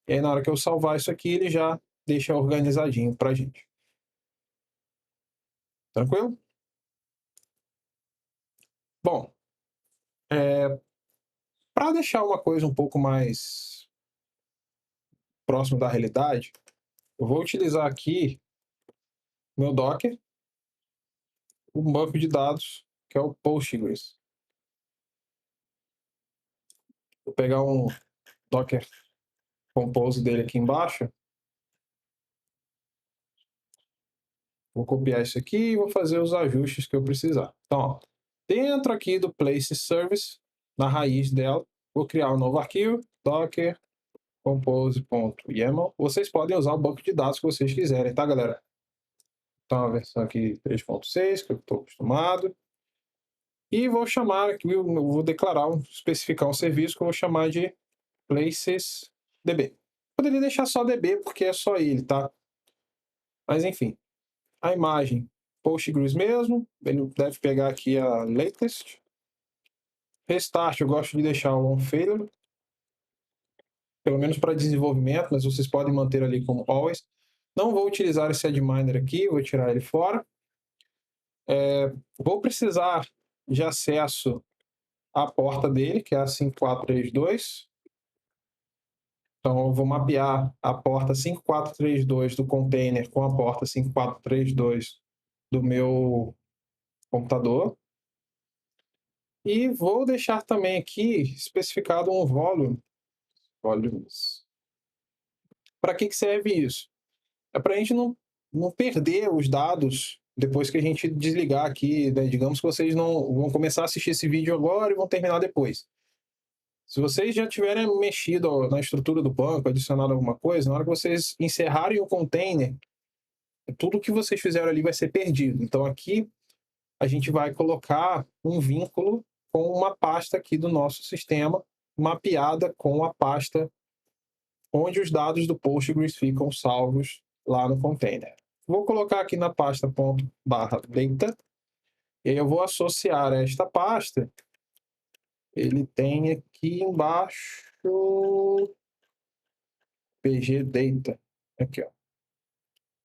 E aí, na hora que eu salvar isso aqui, ele já deixa organizadinho para a gente. Tranquilo? Bom, para deixar uma coisa um pouco mais próximo da realidade, eu vou utilizar aqui meu Docker, um banco de dados, que é o Postgres. Vou pegar um Docker Compose dele aqui embaixo. Vou copiar isso aqui e vou fazer os ajustes que eu precisar. Então, ó, dentro aqui do Place Service, na raiz dela, vou criar um novo arquivo, docker compose.yaml. Vocês podem usar o banco de dados que vocês quiserem, tá, galera? Então, a versão aqui 3.6, que eu estou acostumado. E vou chamar aqui, eu vou especificar um serviço que eu vou chamar de placesdb. Poderia deixar só db, porque é só ele, tá? Mas, enfim. A imagem Postgres mesmo, ele deve pegar aqui a latest. Restart, eu gosto de deixar o on failure, pelo menos para desenvolvimento, mas vocês podem manter ali como always. Não vou utilizar esse adminer aqui, vou tirar ele fora. Vou precisar de acesso à porta dele, que é a 5432. Então, eu vou mapear a porta 5432 do container com a porta 5432 do meu computador. E vou deixar também aqui especificado um volume. Volumes. Para que serve isso? É para a gente não perder os dados depois que a gente desligar aqui, né? Digamos que vocês não vão começar a assistir esse vídeo agora e vão terminar depois. Se vocês já tiverem mexido na estrutura do banco, adicionado alguma coisa, na hora que vocês encerrarem o container, tudo que vocês fizeram ali vai ser perdido. Então aqui a gente vai colocar um vínculo com uma pasta aqui do nosso sistema, mapeada com a pasta onde os dados do Postgres ficam salvos lá no container. Vou colocar aqui na pasta ./data E aí eu vou associar esta pasta. Ele tem aqui embaixo pgdata. Aqui, ó.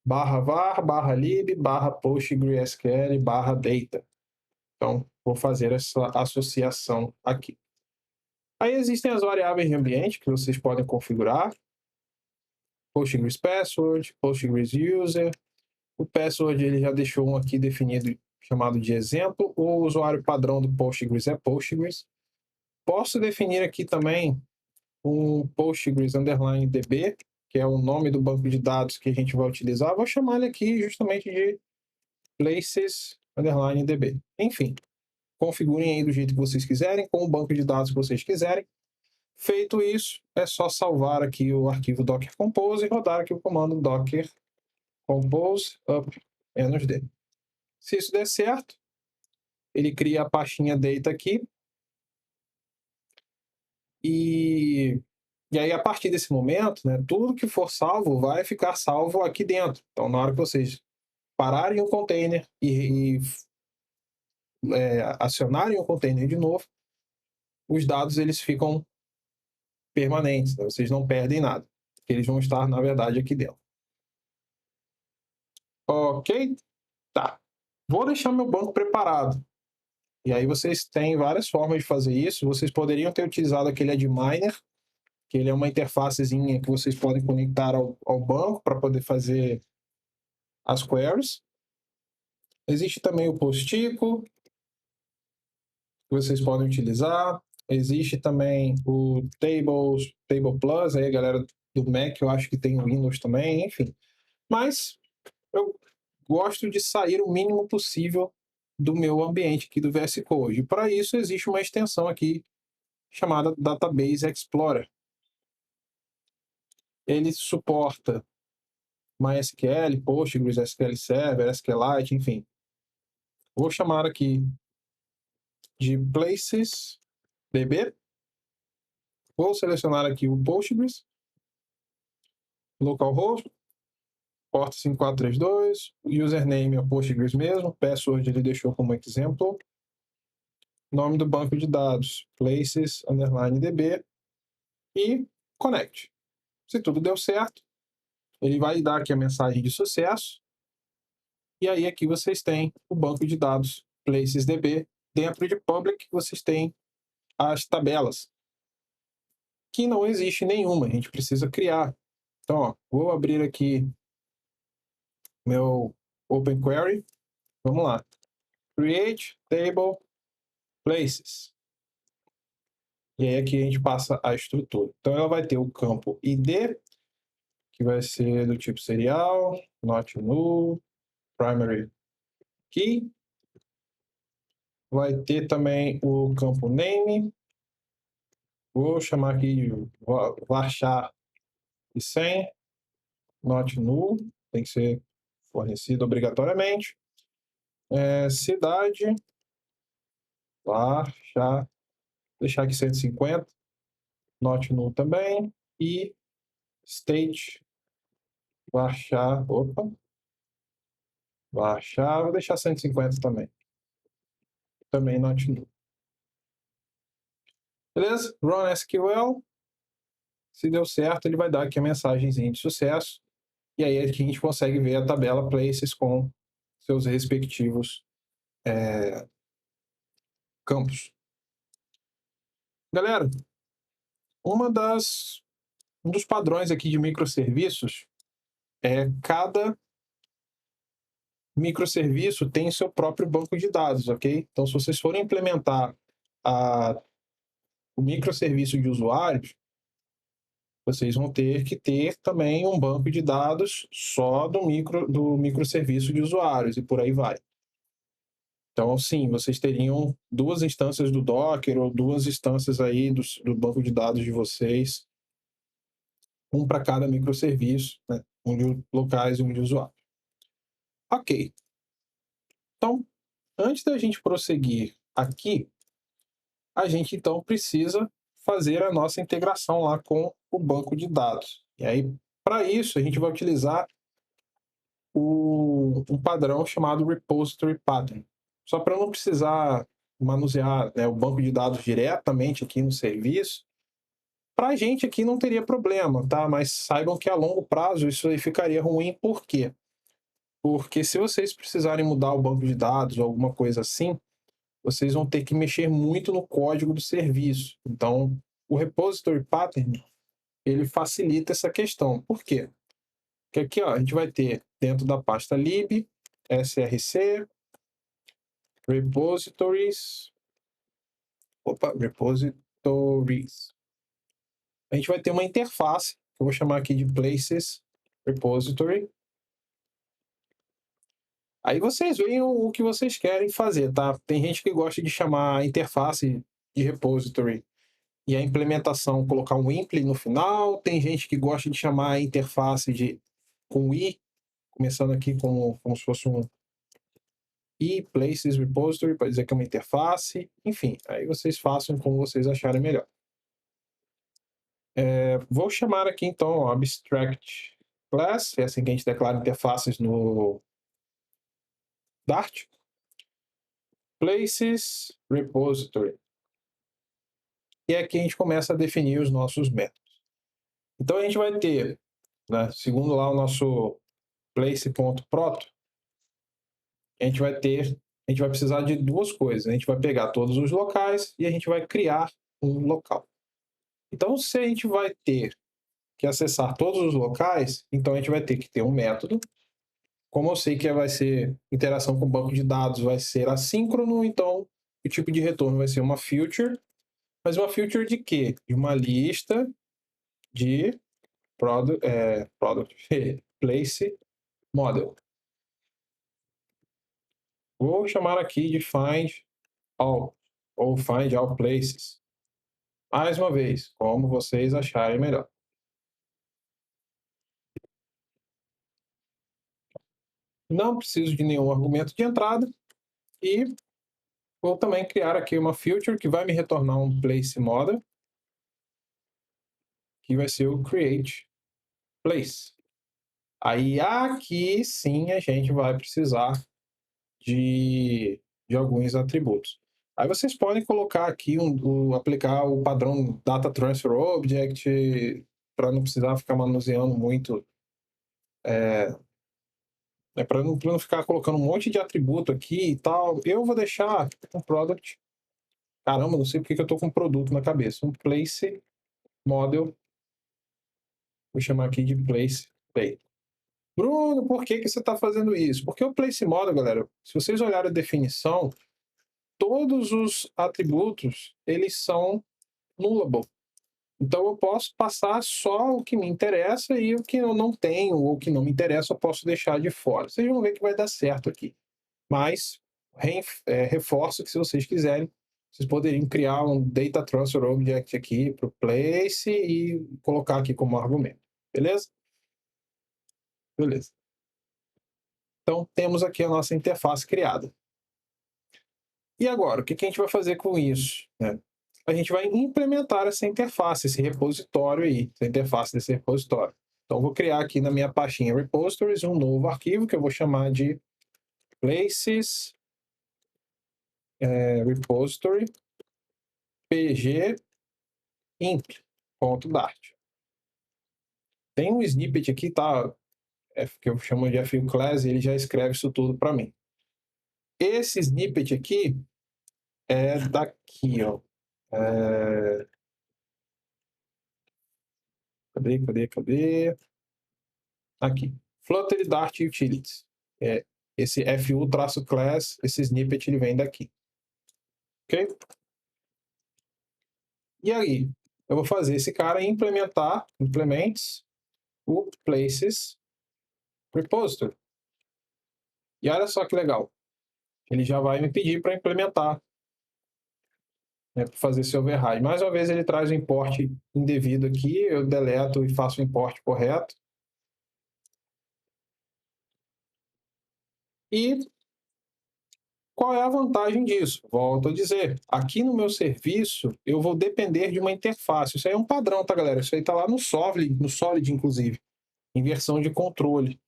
/var, /lib, /postgresql, /data. Então, vou fazer essa associação aqui. Aí existem as variáveis de ambiente que vocês podem configurar. Postgres password, Postgres user. O password ele já deixou um aqui definido, chamado de exemplo. O usuário padrão do Postgres é Postgres. Posso definir aqui também um Postgres _db, que é o nome do banco de dados que a gente vai utilizar. Vou chamar ele aqui justamente de places _db. Enfim, configurem aí do jeito que vocês quiserem, com o banco de dados que vocês quiserem. Feito isso, é só salvar aqui o arquivo Docker Compose e rodar aqui o comando Docker Compose up -d. Se isso der certo, ele cria a pastinha data aqui. E aí, a partir desse momento, né, tudo que for salvo vai ficar salvo aqui dentro. Então, na hora que vocês pararem o container e acionarem o container de novo, os dados eles ficam permanentes, né? Vocês não perdem nada. Eles vão estar, na verdade, aqui dentro. Ok? Tá. Vou deixar meu banco preparado. E aí vocês têm várias formas de fazer isso. Vocês poderiam ter utilizado aquele adminer, que ele é uma interfacezinha que vocês podem conectar ao banco para poder fazer as queries. Existe também o Postico, que vocês podem utilizar. Existe também o Table Plus, aí a galera do Mac, eu acho que tem o Windows também, enfim. Mas eu gosto de sair o mínimo possível do meu ambiente aqui do VS Code. Para isso, existe uma extensão aqui chamada Database Explorer. Ele suporta MySQL, Postgres, SQL Server, SQLite, enfim. Vou chamar aqui de Places DB. Vou selecionar aqui o Postgres, localhost, porta 5432, username é o Postgres mesmo, password ele deixou como exemplo, nome do banco de dados, places _db e connect. Se tudo deu certo, ele vai dar aqui a mensagem de sucesso. E aí aqui vocês têm o banco de dados placesDB. Dentro de public vocês têm as tabelas, que não existe nenhuma, a gente precisa criar. Então, ó, vou abrir aqui meu Open Query. Vamos lá. Create Table Places. E aí aqui a gente passa a estrutura. Então ela vai ter o campo ID, que vai ser do tipo serial, not null, primary key. Vai ter também o campo name. Vou chamar aqui de varchar e senha, not null, tem que ser fornecido obrigatoriamente. Cidade, varchar, deixar aqui 150, not null também. E state, varchar, varchar, vou deixar 150 também. Também not null. Beleza? Run SQL. Se deu certo, ele vai dar aqui a mensagenzinha de sucesso. E aí aqui a gente consegue ver a tabela Places com seus respectivos campos. Galera, um dos padrões aqui de microserviços é cada microserviço tem seu próprio banco de dados, ok? Então, se vocês forem implementar o microserviço de usuários, vocês vão ter que ter também um banco de dados só do microserviço de usuários e por aí vai. Então, sim, vocês teriam 2 instâncias do Docker ou 2 instâncias aí do banco de dados de vocês, um para cada microserviço, né? Um de locais e um de usuário. Ok. Então, antes da gente prosseguir aqui, a gente então precisa fazer a nossa integração lá com o banco de dados. E aí, para isso, a gente vai utilizar um padrão chamado Repository Pattern. só para não precisar manusear, né, o banco de dados diretamente aqui no serviço, para a gente aqui não teria problema, tá? Mas saibam que a longo prazo isso aí ficaria ruim. Por quê? Porque se vocês precisarem mudar o banco de dados ou alguma coisa assim, vocês vão ter que mexer muito no código do serviço. Então, o repository pattern, ele facilita essa questão. Por quê? Porque aqui, ó, a gente vai ter dentro da pasta lib, src, repositories, repositories. A gente vai ter uma interface, que eu vou chamar aqui de places repository. Aí vocês veem o que vocês querem fazer, tá? Tem gente que gosta de chamar a interface de repository e a implementação colocar um impl no final. Tem gente que gosta de chamar a interface com i, começando aqui como se fosse um i places repository, para dizer que é uma interface. Enfim, aí vocês façam como vocês acharem melhor. Vou chamar aqui então abstract class, é assim que a gente declara interfaces no Dart. Places repository. E aqui a gente começa a definir os nossos métodos. Então a gente vai ter, né, segundo lá o nosso place.proto, a gente vai precisar de duas coisas. A gente vai pegar todos os locais e a gente vai criar um local. Então, se a gente vai ter que acessar todos os locais, então a gente vai ter que ter um método. Como eu sei que vai ser interação com o banco de dados, vai ser assíncrono, então o tipo de retorno vai ser uma feature. Mas uma feature de quê? De uma lista de product place model. Vou chamar aqui de find all, ou find all places. Mais uma vez, como vocês acharem melhor. Não preciso de nenhum argumento de entrada e vou também criar aqui uma feature que vai me retornar um place model, que vai ser o create place. Aí aqui sim a gente vai precisar de alguns atributos. Aí vocês podem colocar aqui, aplicar o padrão Data Transfer Object, para não precisar ficar manuseando muito, para não ficar colocando um monte de atributo aqui e tal. Eu vou deixar um product. Caramba, não sei porque que eu estou com um produto na cabeça. Um place model. Vou chamar aqui de place pay. Bruno, por que você está fazendo isso? Porque o place model, galera, se vocês olharem a definição, todos os atributos, eles são nullable. Então, eu posso passar só o que me interessa e o que eu não tenho ou o que não me interessa eu posso deixar de fora. Vocês vão ver que vai dar certo aqui. Mas, reforço que se vocês quiserem, vocês poderiam criar um Data Transfer Object aqui para o place e colocar aqui como argumento. Beleza? Beleza. Então, temos aqui a nossa interface criada. E agora, o que a gente vai fazer com isso? A gente vai implementar essa interface, esse repositório aí, essa interface desse repositório. Então, vou criar aqui na minha pastinha repositories um novo arquivo que eu vou chamar de places repository pg imp.dart. Tem um snippet aqui, tá? Que eu chamo de FU class, e ele já escreve isso tudo para mim. Esse snippet aqui é daqui, ó. Cadê? Aqui. Flutter Dart Utilities. Esse FU-class, esse snippet, ele vem daqui. Ok? E aí, eu vou fazer esse cara implements o places repository. E olha só que legal. Ele já vai me pedir para implementar, para fazer esse override. Mais uma vez, ele traz o import indevido aqui, eu deleto e faço o import correto. E qual é a vantagem disso? Volto a dizer, aqui no meu serviço, eu vou depender de uma interface. Isso aí é um padrão, tá, galera? Isso aí está lá no Solid, inclusive, em versão de controle.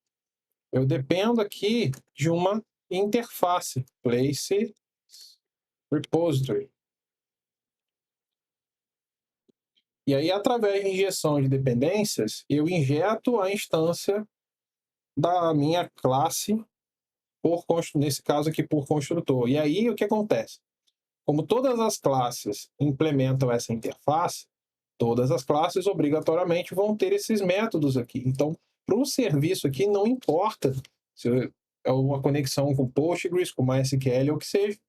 Eu dependo aqui de uma interface, place repository. E aí, através de injeção de dependências, eu injeto a instância da minha classe, nesse caso aqui, por construtor. E aí, o que acontece? Como todas as classes implementam essa interface, todas as classes obrigatoriamente vão ter esses métodos aqui. Então, para o serviço aqui, não importa se é uma conexão com Postgres, com MySQL ou o que seja,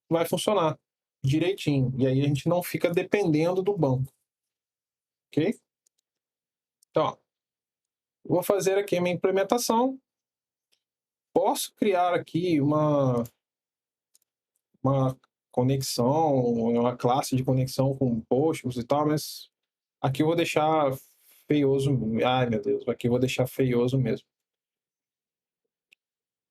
vai funcionar direitinho. E aí a gente não fica dependendo do banco. Ok? Então, ó, vou fazer aqui a minha implementação. Posso criar aqui uma conexão, uma classe de conexão com Postgres e tal, mas aqui eu vou deixar feioso. Ai, meu Deus, aqui eu vou deixar feioso mesmo.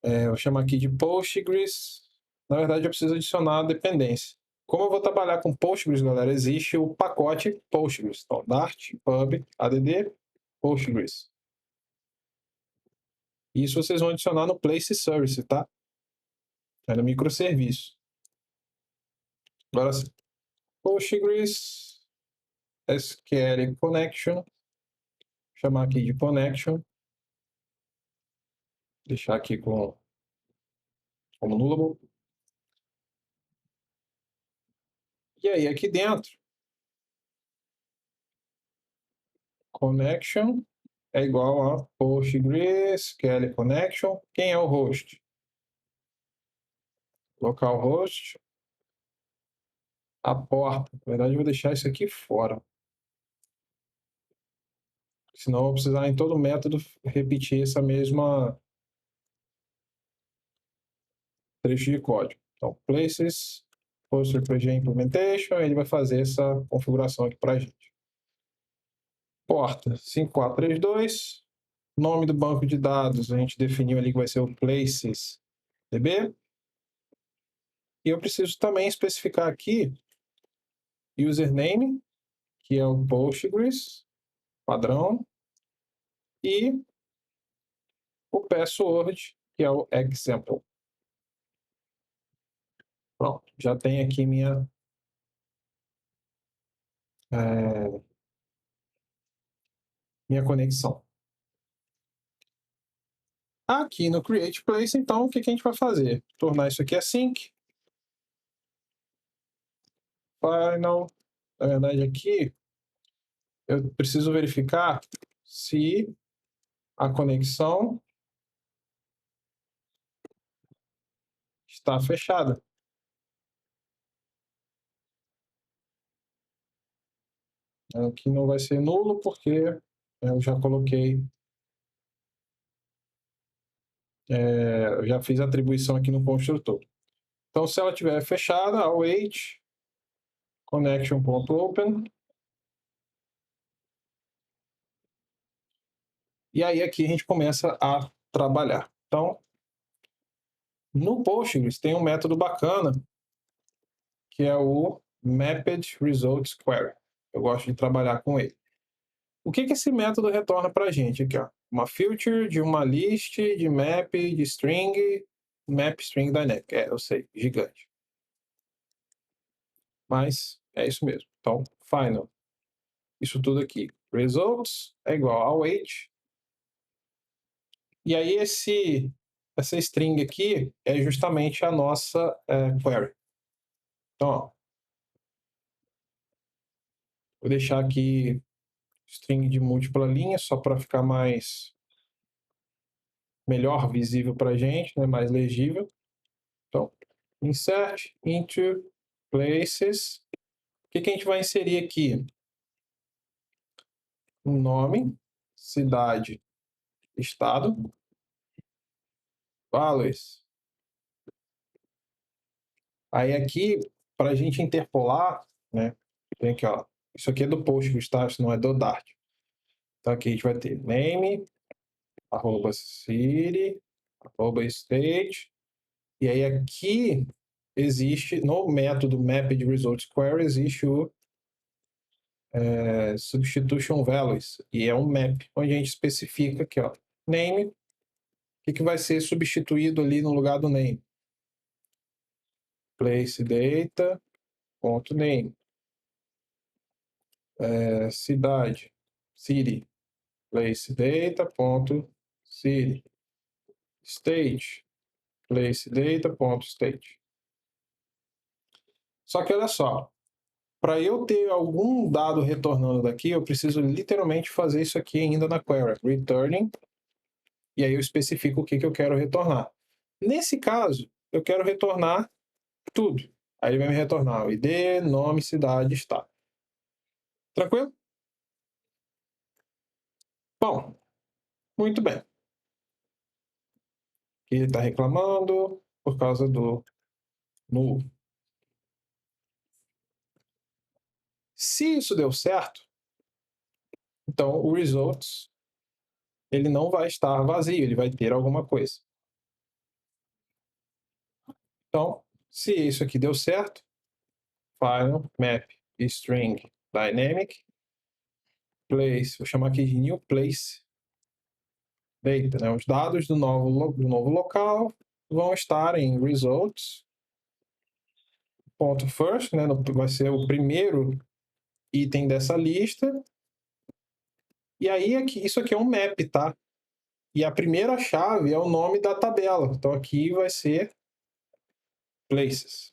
Eu vou chamar aqui de Postgres. Na verdade, eu preciso adicionar a dependência. Como eu vou trabalhar com Postgres, galera, existe o pacote Postgres. Então, Dart, Pub, add, Postgres. Isso vocês vão adicionar no Place Service, tá? É no microserviço. Agora, Postgres, SQL Connection. Vou chamar aqui de Connection. Deixar aqui como nullable. E aí, aqui dentro, Connection é igual a Postgres, SQL Connection. Quem é o host? Localhost. A porta. Na verdade, eu vou deixar isso aqui fora. Senão eu vou precisar em todo método repetir essa mesma trecho de código. Então, places, PostgreSQL implementation, ele vai fazer essa configuração aqui para a gente. Porta 5432. Nome do banco de dados, a gente definiu ali que vai ser o places DB. E eu preciso também especificar aqui username, que é o Postgres, padrão, e o password, que é o example. Pronto, já tem aqui minha conexão. Aqui no Create Place, então, o que a gente vai fazer? Tornar isso aqui async. Final. Na verdade, aqui eu preciso verificar se a conexão está fechada. Aqui não vai ser nulo, porque eu já coloquei, eu já fiz a atribuição aqui no construtor. Então, se ela estiver fechada, await connection.open. E aí aqui a gente começa a trabalhar. Então, no Postgres tem um método bacana, que é o Mapped Results Query. Eu gosto de trabalhar com ele. O que esse método retorna para a gente aqui? Ó? Uma feature de uma list de map de string, map string dynamic. Eu sei, gigante. Mas é isso mesmo. Então, final. Isso tudo aqui. Results é igual ao await. E aí essa string aqui é justamente a nossa query. Então, ó, vou deixar aqui string de múltipla linha, só para ficar melhor visível para a gente, né, mais legível. Então, insert into places. O que a gente vai inserir aqui? Um nome, cidade, estado, values. Aí aqui, para a gente interpolar, né, tem aqui, ó, isso aqui é do Postgres, tá? Isso não é do Dart. Então aqui a gente vai ter name, @city, @state, e aí aqui existe, no método mapped results query, existe o substitution values, e é um map, onde a gente especifica aqui, ó, name, que vai ser substituído ali no lugar do name? Place data, ponto name. Cidade, city, place data, ponto city. State, place data, ponto state. Só que olha só, para eu ter algum dado retornando daqui, eu preciso literalmente fazer isso aqui ainda na query. Returning, e aí eu especifico o que eu quero retornar. Nesse caso, eu quero retornar tudo. Aí ele vai me retornar o ID, nome, cidade, estado. Tranquilo? Bom, muito bem. Ele está reclamando por causa do null. Se isso deu certo, então o results ele não vai estar vazio, ele vai ter alguma coisa. Então, se isso aqui deu certo, final map string dynamic place, vou chamar aqui de new place data, né? Os dados do novo local vão estar em results ponto first, né? Vai ser o primeiro item dessa lista. E aí isso aqui é um map, tá? E a primeira chave é o nome da tabela. Então aqui vai ser places.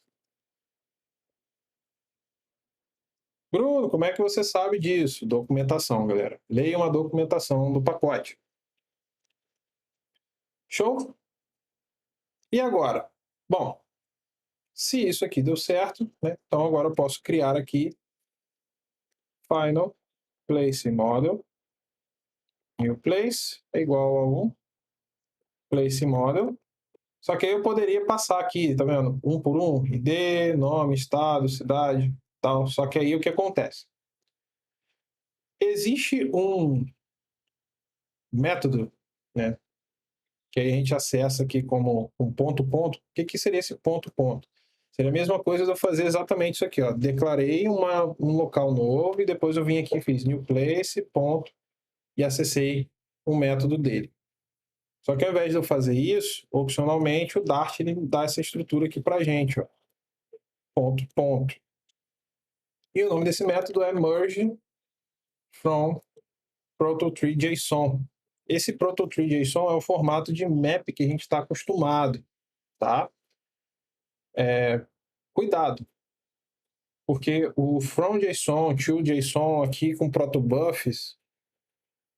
Bruno, como é que você sabe disso? Documentação, galera. Leia uma documentação do pacote. Show? E agora? Bom, se isso aqui deu certo, né? Então agora eu posso criar aqui final place model. New place é igual a um place model. Só que aí eu poderia passar aqui, tá vendo? Um por um, ID, nome, estado, cidade, tal. Só que aí o que acontece? Existe um método, né? Que aí a gente acessa aqui como um ponto. O que seria esse ponto? Seria a mesma coisa de eu fazer exatamente isso aqui, ó. Declarei um local novo e depois eu vim aqui e fiz new place, ponto, e acessei o método dele. Só que ao invés de eu fazer isso, opcionalmente o Dart ele dá essa estrutura aqui pra gente, ó. Ponto. E o nome desse método é merge from proto.tree.json. Esse proto.tree.json é o formato de map que a gente está acostumado, tá? Cuidado, porque o from.json, to.json aqui com protobufs,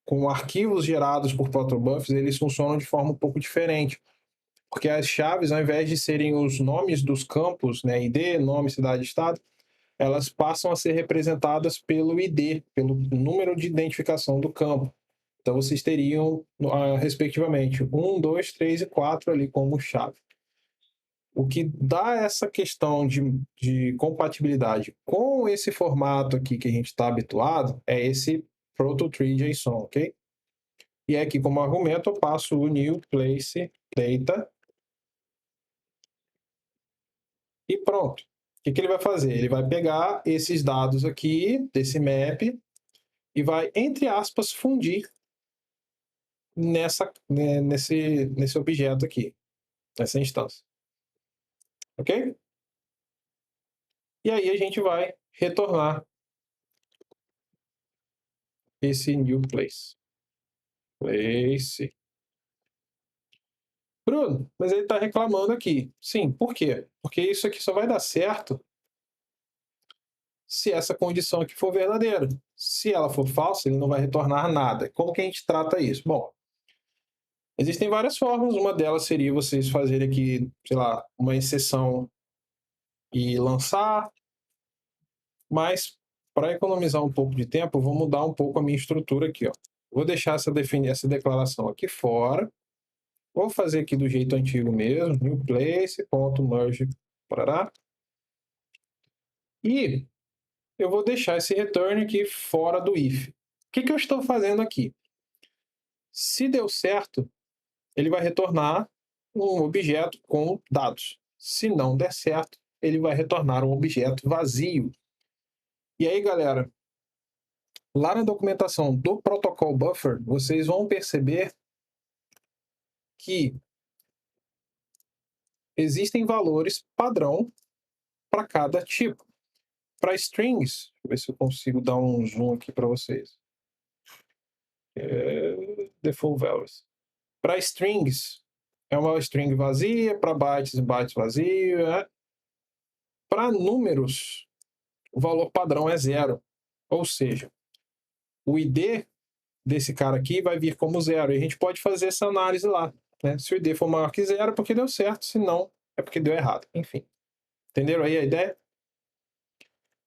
com arquivos gerados por protobufs, eles funcionam de forma um pouco diferente. Porque as chaves, ao invés de serem os nomes dos campos, né, ID, nome, cidade, estado, elas passam a ser representadas pelo ID, pelo número de identificação do campo. Então, vocês teriam, respectivamente, 1, 2, 3 e 4 ali como chave. O que dá essa questão de compatibilidade com esse formato aqui que a gente está habituado é esse proto.tree.json, ok? E aqui, como argumento, eu passo o new place data e pronto. O que ele vai fazer? Ele vai pegar esses dados aqui, desse map, e vai, entre aspas, fundir nesse objeto aqui, nessa instância. Ok? E aí a gente vai retornar esse new place. Bruno, mas ele está reclamando aqui. Sim, por quê? Porque isso aqui só vai dar certo se essa condição aqui for verdadeira. Se ela for falsa, ele não vai retornar nada. Como que a gente trata isso? Bom, existem várias formas. Uma delas seria vocês fazerem aqui, sei lá, uma exceção e lançar. Mas, para economizar um pouco de tempo, eu vou mudar um pouco a minha estrutura aqui, ó. Vou deixar essa declaração aqui fora. Vou fazer aqui do jeito antigo mesmo, new place, ponto merge, parará. E eu vou deixar esse return aqui fora do if. O que eu estou fazendo aqui? Se deu certo, ele vai retornar um objeto com dados. Se não der certo, ele vai retornar um objeto vazio. E aí, galera, lá na documentação do protocol buffer, vocês vão perceber que existem valores padrão para cada tipo. Para strings, deixa eu ver se eu consigo dar um zoom aqui para vocês. Default values. Para strings, é uma string vazia, para bytes vazio. Né? Para números, o valor padrão é 0. Ou seja, o ID desse cara aqui vai vir como 0. E a gente pode fazer essa análise lá. Né? Se o ID for maior que 0, é porque deu certo. Se não, é porque deu errado. Enfim. Entenderam aí a ideia?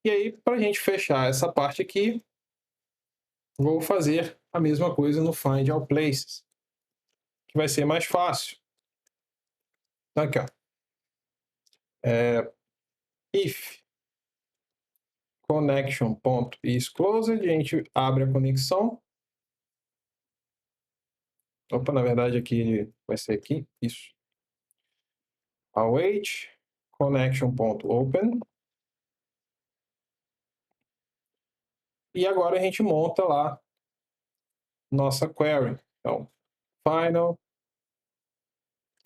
E aí, para a gente fechar essa parte aqui, vou fazer a mesma coisa no Find All Places, que vai ser mais fácil. Então, aqui, ó. If connection.isClosed, a gente abre a conexão. Opa, na verdade aqui vai ser aqui, isso. Await connection.open. E agora a gente monta lá nossa query. Então, final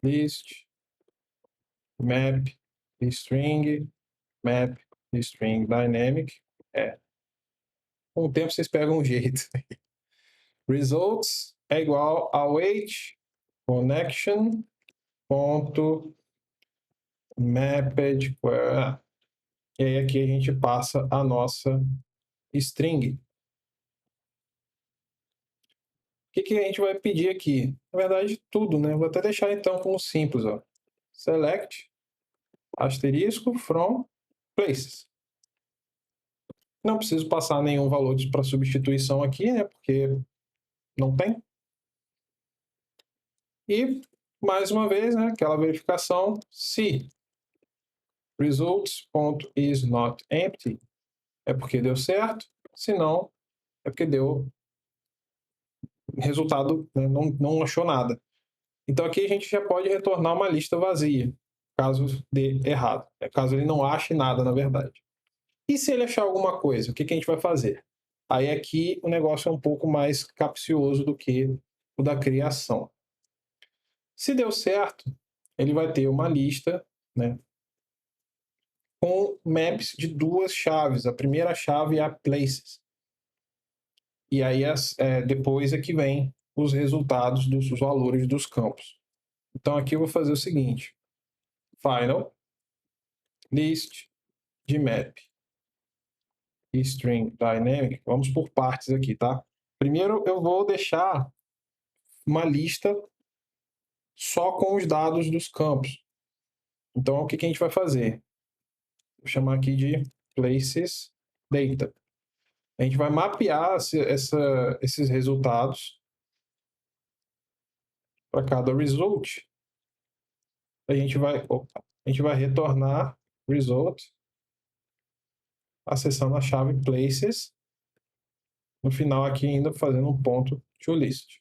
list map string map string dynamic. Com o tempo vocês pegam um jeito. Results é igual a await connection ponto mapped query. E aí aqui a gente passa a nossa string. O que a gente vai pedir aqui? Na verdade, tudo, né? Vou até deixar então como simples, ó. Select asterisco from places. Não preciso passar nenhum valor para substituição aqui, né? Porque não tem. E, mais uma vez, né? Aquela verificação, se results.isNotEmpty é porque deu certo, se não, é porque deu resultado, né? Não achou nada. Então aqui a gente já pode retornar uma lista vazia, caso dê errado, caso ele não ache nada, na verdade. E se ele achar alguma coisa, o que a gente vai fazer? Aí aqui o negócio é um pouco mais capcioso do que o da criação. Se deu certo, ele vai ter uma lista, né, com maps de duas chaves. A primeira chave é a places. E aí depois é que vem os resultados dos valores dos campos. Então aqui eu vou fazer o seguinte. Final list de map string dynamic. Vamos por partes aqui, tá? Primeiro eu vou deixar uma lista só com os dados dos campos. Então o que a gente vai fazer? Vou chamar aqui de places data. A gente vai mapear esses resultados para cada result. A gente vai retornar result acessando a chave places. No final aqui ainda fazendo um ponto to list.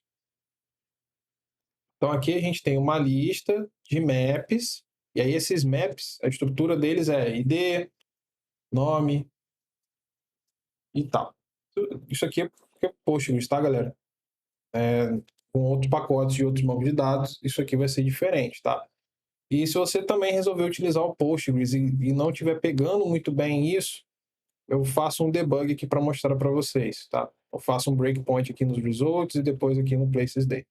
Então aqui a gente tem uma lista de maps, e aí esses maps, a estrutura deles é ID, nome e tal. Isso aqui é Postgres, tá, galera? Com outros pacotes de outros bancos de dados, isso aqui vai ser diferente, tá? E se você também resolver utilizar o Postgres e não estiver pegando muito bem isso, eu faço um debug aqui para mostrar para vocês, tá? Eu faço um breakpoint aqui nos results e depois aqui no places data.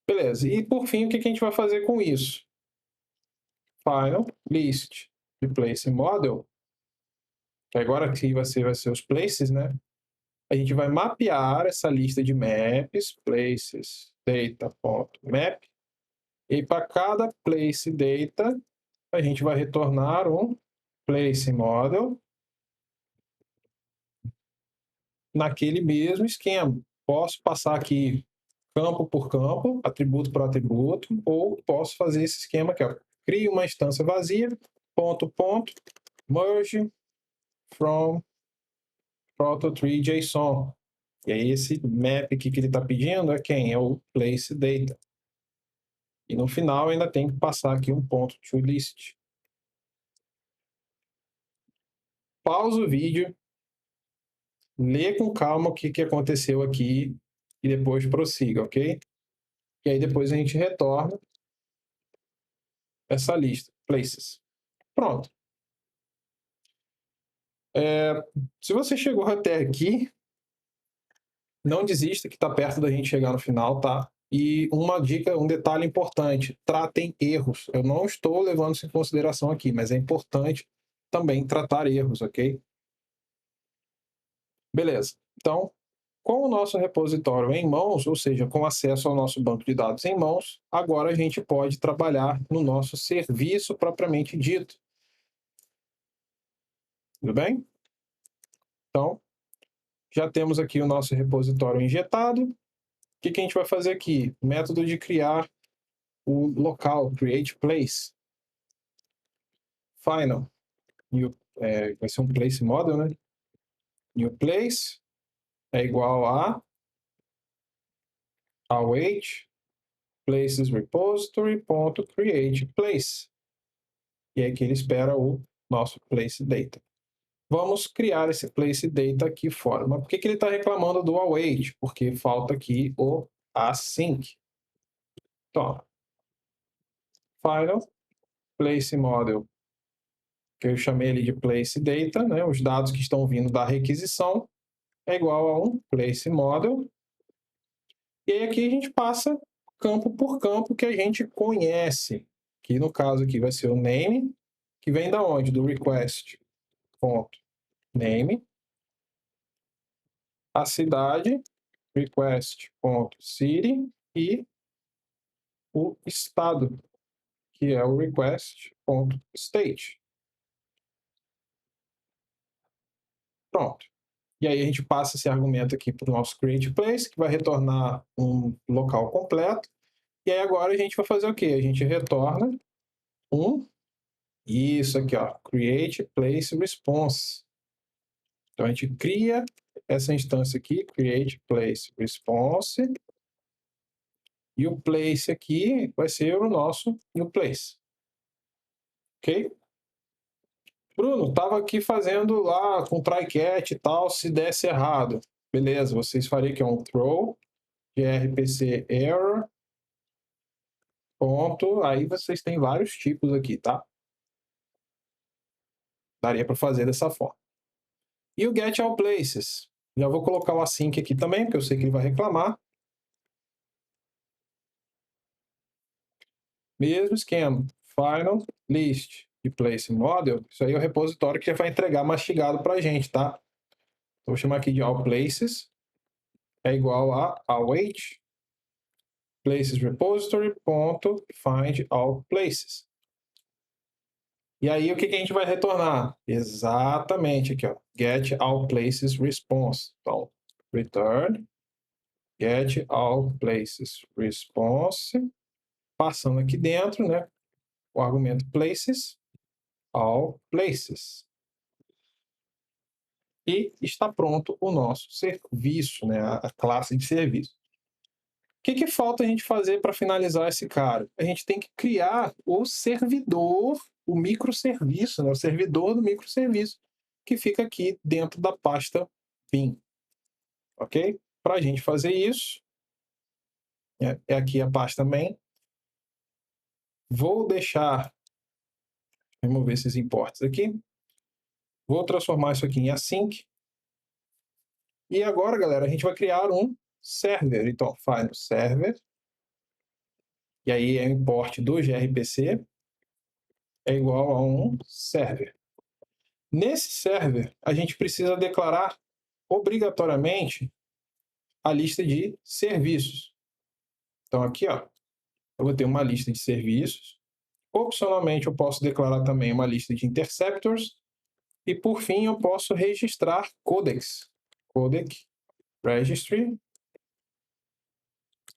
Beleza, e por fim, o que a gente vai fazer com isso? Final list de place model, que agora aqui vai ser os places, né? A gente vai mapear essa lista de maps, places data.map, e para cada place data, a gente vai retornar um place model naquele mesmo esquema. Posso passar aqui campo por campo, atributo por atributo, ou posso fazer esse esquema aqui, ó. Crio uma instância vazia, ponto, merge from proto3.json. E aí esse map aqui que ele está pedindo é quem? É o place data. E no final ainda tem que passar aqui um ponto to list. Pausa o vídeo, lê com calma o que aconteceu aqui e depois prossiga, ok? E aí depois a gente retorna essa lista, places. Pronto. Se você chegou até aqui, não desista que está perto da gente chegar no final, tá? E uma dica, um detalhe importante, tratem erros. Eu não estou levando isso em consideração aqui, mas é importante também tratar erros, ok? Beleza. Então, com o nosso repositório em mãos, ou seja, com acesso ao nosso banco de dados em mãos, agora a gente pode trabalhar no nosso serviço propriamente dito. Tudo bem? Então, já temos aqui o nosso repositório injetado. O que a gente vai fazer aqui? Método de criar o local, create place. Final. Vai ser um place model, né? New place é igual a await places repository.create place. E aí que ele espera o nosso place data. Vamos criar esse place data aqui fora. Mas por que ele está reclamando do await? Porque falta aqui o async. Então, final, place model, que eu chamei ele de place data, né? Os dados que estão vindo da requisição, é igual a um place model. E aí aqui a gente passa campo por campo que a gente conhece. Que no caso aqui vai ser o name, que vem da onde? Do request. Ponto. Name. A cidade, request.city, e o estado, que é o request.state. Pronto. E aí a gente passa esse argumento aqui para o nosso createPlace, que vai retornar um local completo. E aí agora a gente vai fazer o quê? A gente retorna isso aqui, ó, createPlaceResponse. Então a gente cria essa instância aqui, createPlaceResponse, e o place aqui vai ser o nosso new place. Ok? Bruno, estava aqui fazendo lá com try-catch e tal, se desse errado. Beleza, vocês fariam que é um throw grpc error. Ponto. Aí vocês têm vários tipos aqui, tá? Daria para fazer dessa forma. E o get all places. Já vou colocar o async aqui também, porque eu sei que ele vai reclamar. Mesmo esquema. Final list de place model. Isso aí é o repositório que vai entregar mastigado para a gente, tá? Então, vou chamar aqui de all places. É igual a await places repository ponto find all places. E aí o que a gente vai retornar? Exatamente aqui, ó, get all places response. Então, return get all places response, passando aqui dentro, né, o argumento places, all places. E está pronto o nosso serviço, né, a classe de serviço. O que falta a gente fazer para finalizar esse cara? A gente tem que criar o servidor, o microserviço, né? O servidor do microserviço, que fica aqui dentro da pasta bin. Ok? Para a gente fazer isso, é aqui a pasta main. Vou deixar, remover esses imports aqui. Vou transformar isso aqui em async. E agora, galera, a gente vai criar um server. Então, final server. E aí é o import do gRPC. É igual a um server. Nesse server, a gente precisa declarar obrigatoriamente a lista de serviços. Então, aqui, ó, eu vou ter uma lista de serviços. Opcionalmente, eu posso declarar também uma lista de interceptors. E, por fim, eu posso registrar codecs. Codec registry.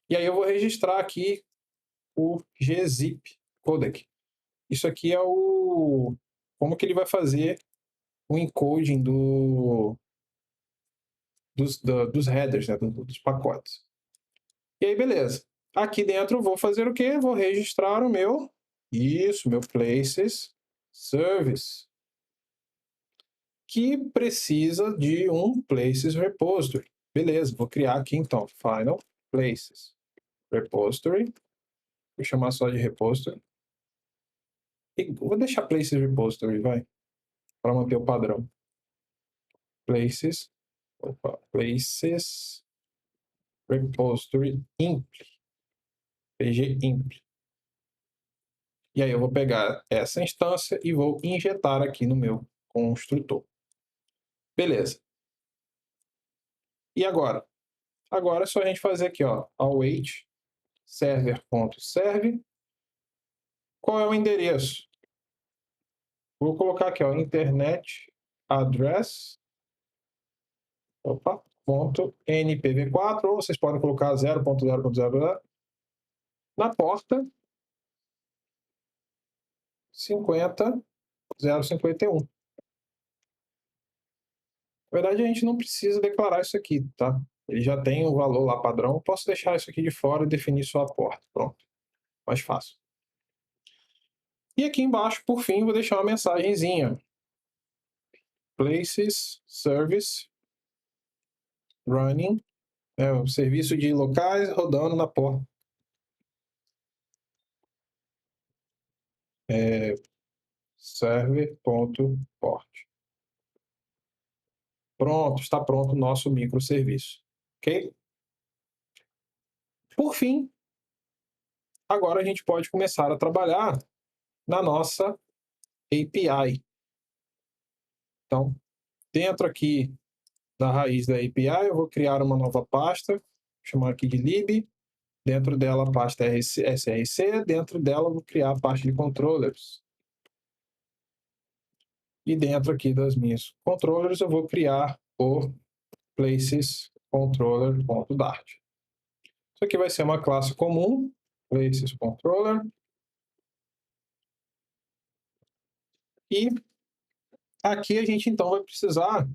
E aí eu vou registrar aqui o gzip codec. Isso aqui é como que ele vai fazer o encoding dos headers, né, dos pacotes. E aí, beleza. Aqui dentro eu vou fazer o quê? Vou registrar o meu places service, que precisa de um places repository. Beleza, vou criar aqui então, final places. repository. Vou chamar só de repository. E vou deixar places repository, vai, para manter o padrão. Places repository imp. pg imp. E aí eu vou pegar essa instância e vou injetar aqui no meu construtor. Beleza. E agora? Agora é só a gente fazer aqui, ó, await server.serve. Qual é o endereço? Vou colocar aqui, ó, internet address, ponto .npv4, ou vocês podem colocar 0.0.0 na porta 50.051. Na verdade, a gente não precisa declarar isso aqui, tá? Ele já tem o valor lá padrão. Posso deixar isso aqui de fora e definir só a porta. Pronto. Mais fácil. E aqui embaixo, por fim, vou deixar uma mensagenzinha. Places, service, running. É o serviço de locais rodando na porta. Server.port. Pronto, está pronto o nosso microserviço. Ok? Por fim, agora a gente pode começar a trabalhar na nossa API. Então, dentro aqui da raiz da API, eu vou criar uma nova pasta, vou chamar aqui de lib. Dentro dela a pasta src, dentro dela eu vou criar a pasta de controllers. E dentro aqui das minhas controllers eu vou criar o places controller.dart. Isso aqui vai ser uma classe comum, places controller. E aqui a gente então vai precisar,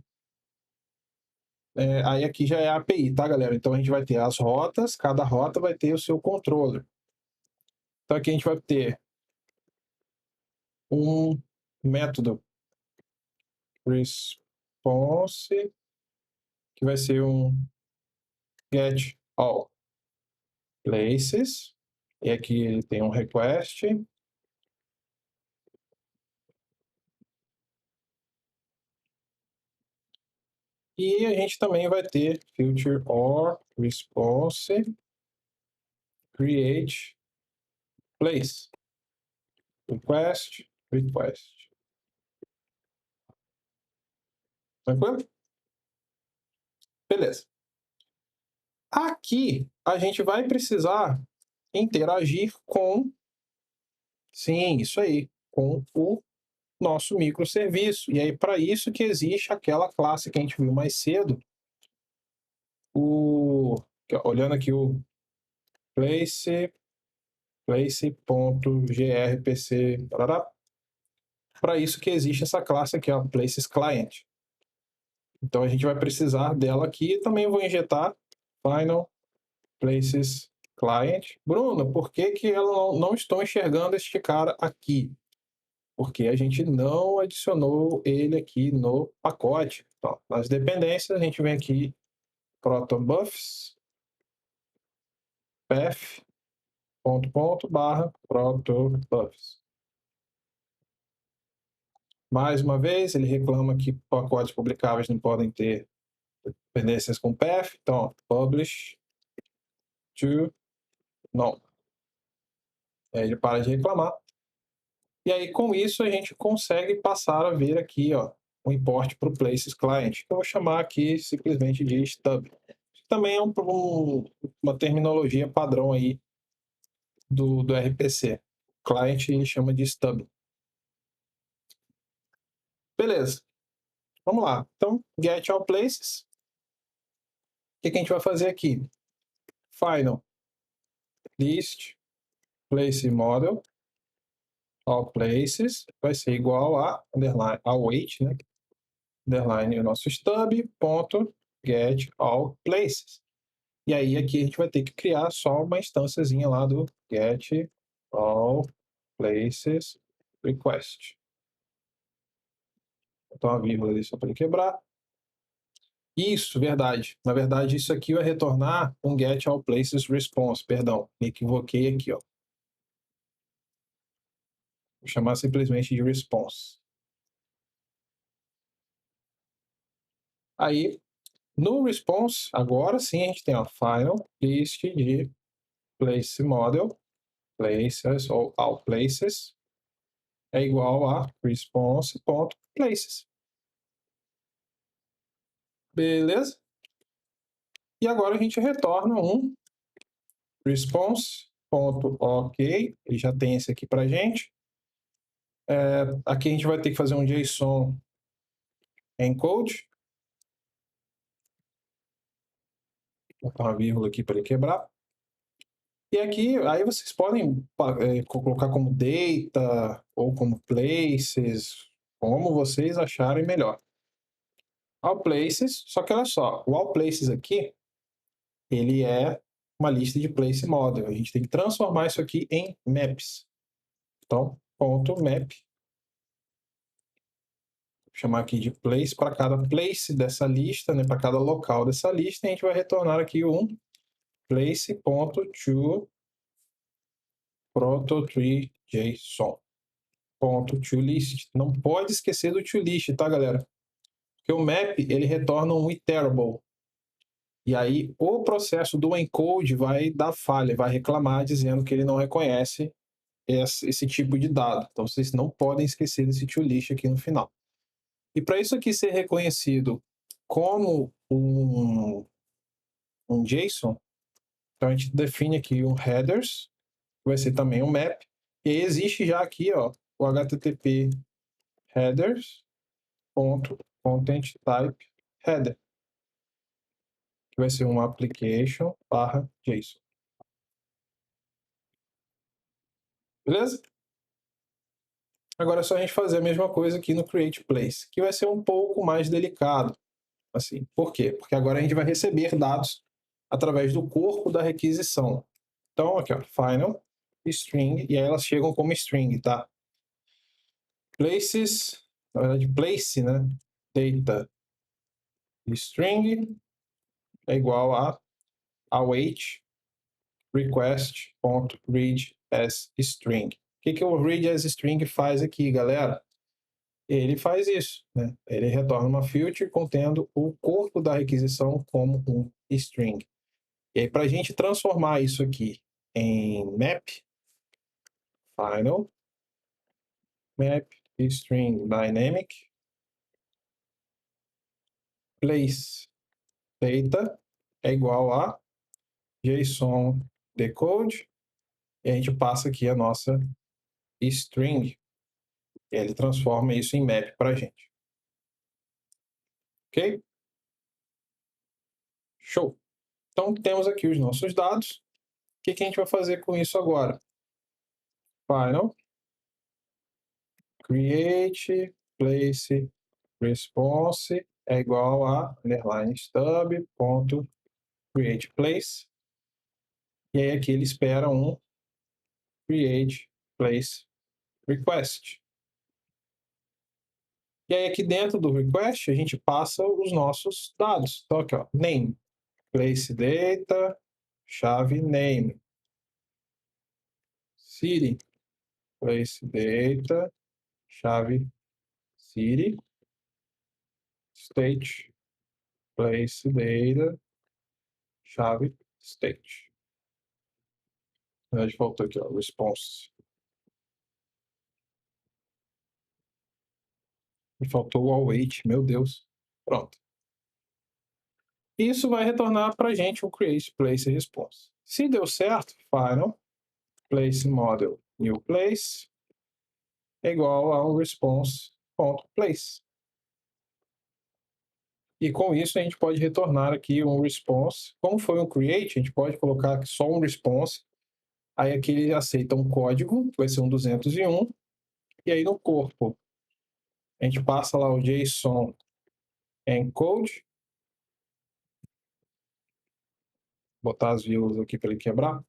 aí aqui já é a API, tá, galera? Então a gente vai ter as rotas, cada rota vai ter o seu controller. Então aqui a gente vai ter um método response, que vai ser um get all places, e aqui ele tem um request. E a gente também vai ter future or response create place. Request. Tranquilo? Beleza. Aqui a gente vai precisar interagir com, sim, isso aí, com o nosso microserviço. E aí, para isso que existe aquela classe que a gente viu mais cedo, olhando aqui o place.grpc, para isso que existe essa classe aqui, ó, places client. Então a gente vai precisar dela aqui. Também vou injetar final places client. Bruno, por que eu não estou enxergando este cara aqui? Porque a gente não adicionou ele aqui no pacote. Então, nas dependências, a gente vem aqui, protobufs, path, protobufs. Mais uma vez, ele reclama que pacotes publicáveis não podem ter dependências com path. Então, publish to não. Aí ele para de reclamar. E aí, com isso, a gente consegue passar a ver aqui, ó, o import para o Places Client, que eu vou chamar aqui simplesmente de stub. Também é uma terminologia padrão aí do RPC. Client ele chama de stub. Beleza. Vamos lá. Então, get all places. O que a gente vai fazer aqui? Final list place model all places vai ser igual a underline await, né? Underline o nosso stub ponto get all places. E aí aqui a gente vai ter que criar só uma instânciazinha lá do get all places request. Então a vírgula ali só para ele quebrar. Isso, verdade. Na verdade, isso aqui vai retornar um get all places response. Perdão, me equivoquei aqui, ó. Vou chamar simplesmente de response. Aí, no response, agora sim a gente tem a final list de place model, places ou all places, é igual a response.places. Beleza? E agora a gente retorna um response.ok, ele já tem esse aqui para a gente. Aqui a gente vai ter que fazer um JSON encode. Vou botar uma vírgula aqui para ele quebrar. E aqui, aí vocês podem colocar como data ou como places, como vocês acharem melhor. All places, só que olha só, o all places aqui, ele é uma lista de place model. A gente tem que transformar isso aqui em maps. Então, ponto map. Vou chamar aqui de place para cada place dessa lista, né, para cada local dessa lista, e a gente vai retornar aqui um place.to proto.tree.json. .toList. Não pode esquecer do toList, tá, galera? Porque o map, ele retorna um iterable. E aí, o processo do encode vai dar falha, vai reclamar, dizendo que ele não reconhece esse tipo de dado. Então, vocês não podem esquecer desse toList aqui no final. E para isso aqui ser reconhecido como um JSON, então a gente define aqui um headers, que vai ser também um map, e aí existe já aqui, ó, o HTTP headers.content type header, que vai ser um application/JSON. Beleza? Agora é só a gente fazer a mesma coisa aqui no create place, que vai ser um pouco mais delicado. Assim, por quê? Porque agora a gente vai receber dados através do corpo da requisição. Então, aqui, ó, final string, e aí elas chegam como string, tá? Places, na verdade, place, né? Data string é igual a await request.read as string. O que o read as string faz aqui, galera? Ele faz isso, né? Ele retorna uma filter contendo o corpo da requisição como um string. E aí, para a gente transformar isso aqui em map, final map string dynamic place data é igual a JSON decode, e a gente passa aqui a nossa string, e ele transforma isso em map para a gente. Ok? Show! Então, temos aqui os nossos dados. O que a gente vai fazer com isso agora? Final create place response é igual a underline stub ponto create place, e aí aqui ele espera um create place request. E aí aqui dentro do request a gente passa os nossos dados. Então aqui, ó, name, place data, chave name, city, place data, chave city, state, place data, chave state. Na verdade, faltou aqui, ó, response. Me faltou o await, meu Deus. Pronto. Isso vai retornar para a gente o create place response. Se deu certo, final place model new place é igual ao response.place. E com isso a gente pode retornar aqui um response. Como foi um create, a gente pode colocar só um response. Aí aqui ele aceita um código, que vai ser um 201. E aí no corpo, a gente passa lá o JSON encode. Botar as vírgulas aqui para ele quebrar.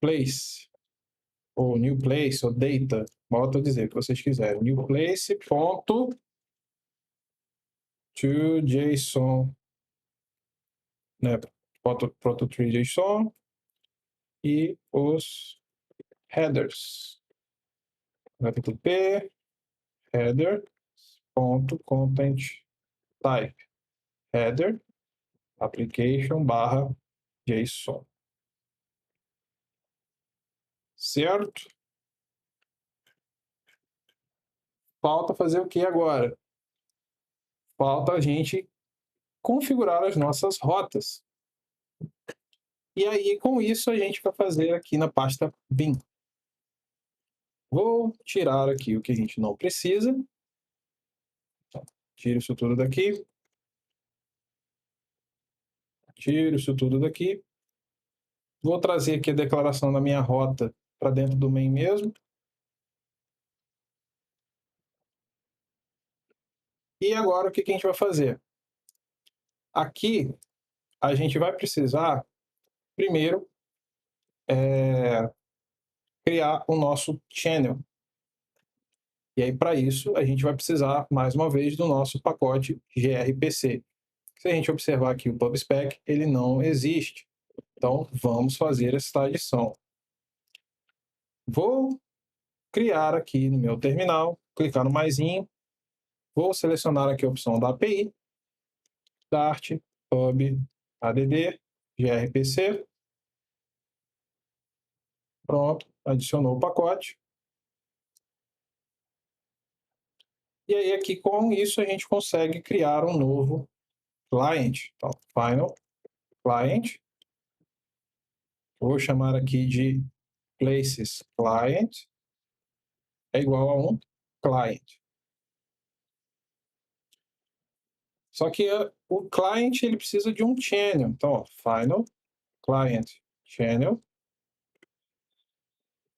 Place, ou new place, ou data. Volto a dizer o que vocês quiserem. New place, ponto. to JSON, né? Proto.tree JSON e os headers. HTTP header.content type header application barra JSON. Certo? Falta fazer o que agora? Falta a gente configurar as nossas rotas. E aí, com isso, a gente vai fazer aqui na pasta bin. Vou tirar aqui o que a gente não precisa. Tiro isso tudo daqui. Tiro isso tudo daqui. Vou trazer aqui a declaração da minha rota para dentro do main mesmo. E agora, o que a gente vai fazer? Aqui, a gente vai precisar, primeiro, criar o nosso channel. E aí, para isso, a gente vai precisar, mais uma vez, do nosso pacote gRPC. Se a gente observar aqui o PubSpec, ele não existe. Então, vamos fazer essa adição. Vou criar aqui no meu terminal, clicar no maisinho, vou selecionar aqui a opção da API, Dart, Pub, ADD, gRPC. Pronto, adicionou o pacote. E aí, aqui com isso, a gente consegue criar um novo client. Então, final client. Vou chamar aqui de places client. É igual a um client. Só que o client ele precisa de um channel. Então, ó, final client channel.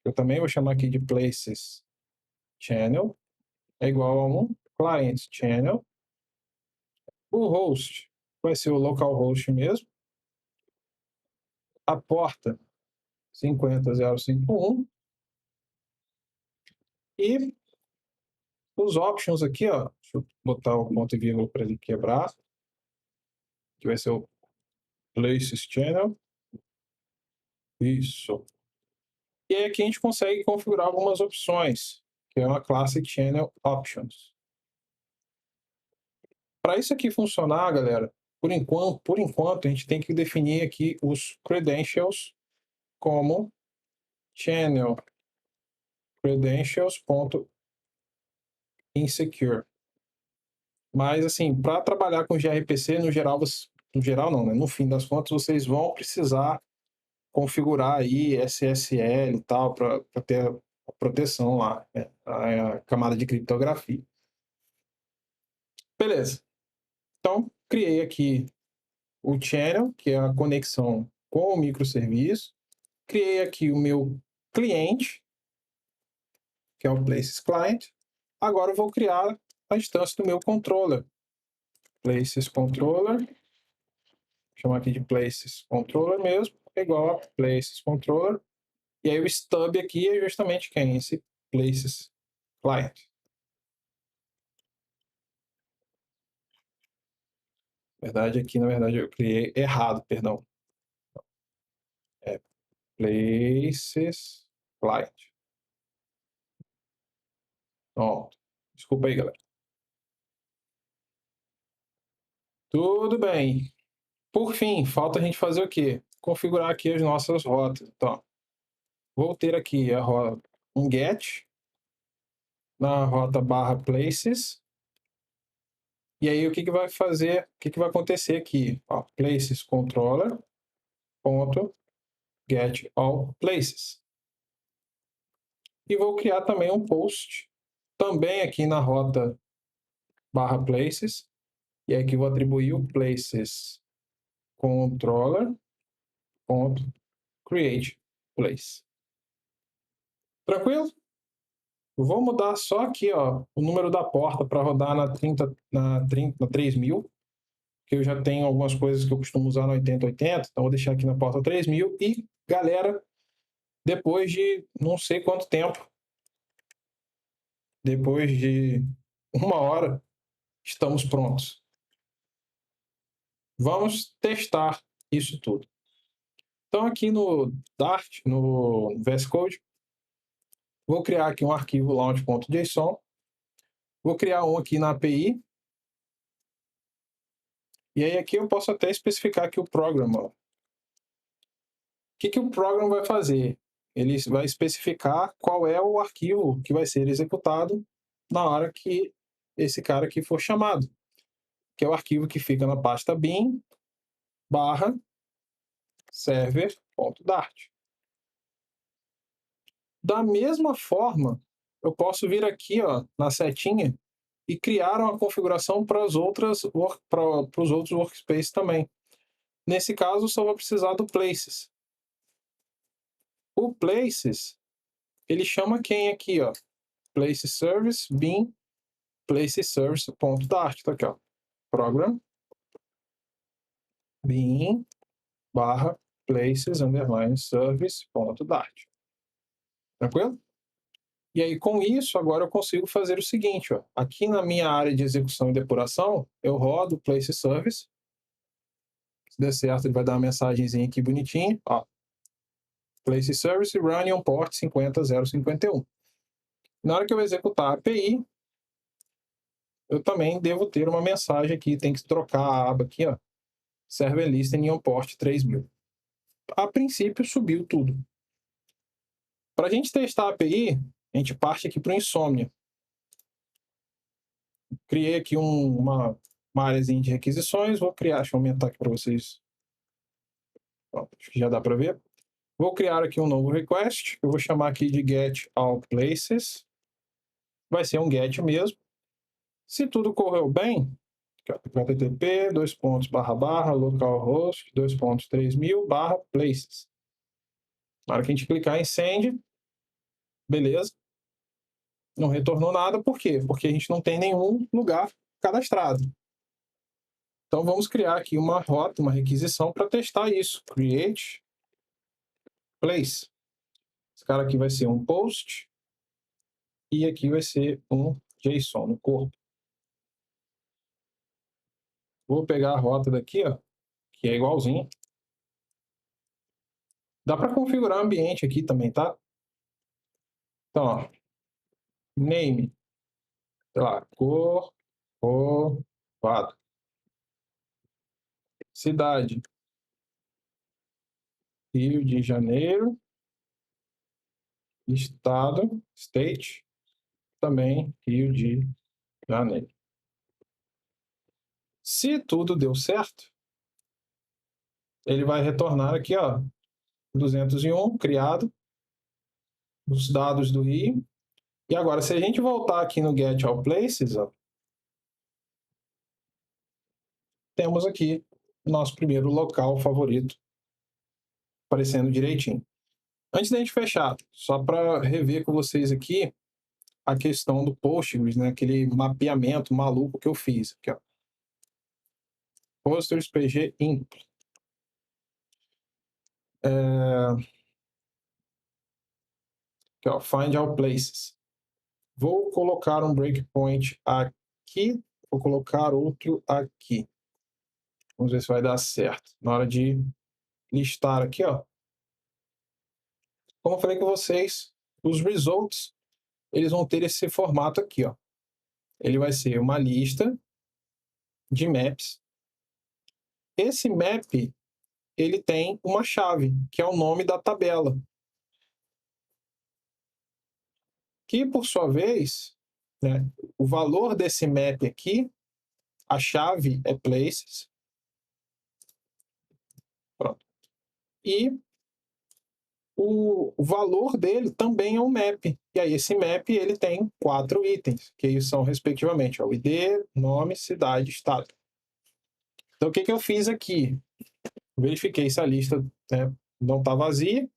Eu também vou chamar aqui de places channel. É igual a um client channel. O host vai ser o localhost mesmo. A porta 50051. E os options aqui, ó. Deixa eu botar o ponto e vírgula para ele quebrar. Que vai ser o places channel. Isso. E aí aqui a gente consegue configurar algumas opções, que é uma classe channel options. Para isso aqui funcionar, galera, por enquanto a gente tem que definir aqui os credentials como channel credentials.insecure. Mas assim, para trabalhar com gRPC, no geral não, né? No fim das contas, vocês vão precisar configurar aí SSL e tal para ter a proteção lá, né? A camada de criptografia. Beleza. Então, criei aqui o channel, que é a conexão com o microserviço. Criei aqui o meu cliente, que é o Places Client. Agora eu vou criar a instância do meu controller. Places Controller. Vou chamar aqui de Places Controller mesmo. É igual a Places Controller. E aí o stub aqui é justamente quem? Esse Places Client. Na verdade, eu criei errado, perdão. É Places Client. Pronto. Desculpa aí, galera. Tudo bem. Por fim, falta a gente fazer o quê? Configurar aqui as nossas rotas. Então, vou ter aqui a rota, um get na rota /places. E aí, o que vai fazer? O que vai acontecer aqui? Ó, places controller ponto get all places. E vou criar também um post também aqui na rota /places. E aqui vou atribuir o places controller ponto create place. Tranquilo? Eu vou mudar só aqui, ó, o número da porta para rodar na 3000, que eu já tenho algumas coisas que eu costumo usar no 8080, então vou deixar aqui na porta 3000 e, galera, depois de não sei quanto tempo, depois de 1 hora, estamos prontos. Vamos testar isso tudo. Então, aqui no Dart, no VS Code, vou criar aqui um arquivo launch.json. Vou criar um aqui na API. E aí aqui eu posso até especificar aqui o program. O que o program vai fazer? Ele vai especificar qual é o arquivo que vai ser executado na hora que esse cara aqui for chamado, que é o arquivo que fica na pasta bin barra server.dart. Da mesma forma, eu posso vir aqui, ó, na setinha e criar uma configuração para os outros workspaces também. Nesse caso, só vou precisar do Places. O Places, ele chama quem aqui, ó? Places Service bin Places Service.dart. Tá aqui, ó. Program bin barra places underline service.dart. Tranquilo? E aí, com isso, agora eu consigo fazer o seguinte, ó. Aqui na minha área de execução e depuração, eu rodo Place Service. Se der certo, ele vai dar uma mensagenzinha aqui bonitinha, ó. Place Service running on port 50051. Na hora que eu executar a API, eu também devo ter uma mensagem aqui, tem que trocar a aba aqui, ó. Server listening on port 3000. A princípio, subiu tudo. Para a gente testar a API, a gente parte aqui para o Insomnia. Criei aqui uma áreazinha de requisições, vou criar, deixa eu aumentar aqui para vocês. Pronto, acho que já dá para ver. Vou criar aqui um novo request, eu vou chamar aqui de get all places. Vai ser um get mesmo. Se tudo correu bem, http localhost 3000 places. Na hora que a gente clicar em send, beleza. Não retornou nada, por quê? Porque a gente não tem nenhum lugar cadastrado. Então vamos criar aqui uma rota, uma requisição para testar isso. Create place. Esse cara aqui vai ser um post e aqui vai ser um JSON no corpo. Vou pegar a rota daqui, ó, que é igualzinho. Dá para configurar o ambiente aqui também, tá? Então, ó, name, sei lá, Corcovado. Cidade, Rio de Janeiro. Estado, state, também Rio de Janeiro. Se tudo deu certo, ele vai retornar aqui, ó, 201, criado, os dados do Rio. E agora, se a gente voltar aqui no Get All Places, ó, temos aqui o nosso primeiro local favorito, aparecendo direitinho. Antes da gente fechar, só para rever com vocês aqui a questão do Postgres, né, aquele mapeamento maluco que eu fiz. Aqui, ó. Postgres PG Imp. Aqui, ó, Find All Places. Vou colocar um breakpoint aqui, vou colocar outro aqui. Vamos ver se vai dar certo. Na hora de listar aqui, ó. Como eu falei com vocês, os results, eles vão ter esse formato aqui, ó. Ele vai ser uma lista de maps. Esse map, ele tem uma chave, que é o nome da tabela. Que, por sua vez, né, o valor desse map aqui, a chave é places. Pronto. E o valor dele também é um map. E aí esse map ele tem 4 itens, que são respectivamente o ID, nome, cidade, estado. Então o que eu fiz aqui? Verifiquei se a lista, né, não está vazia.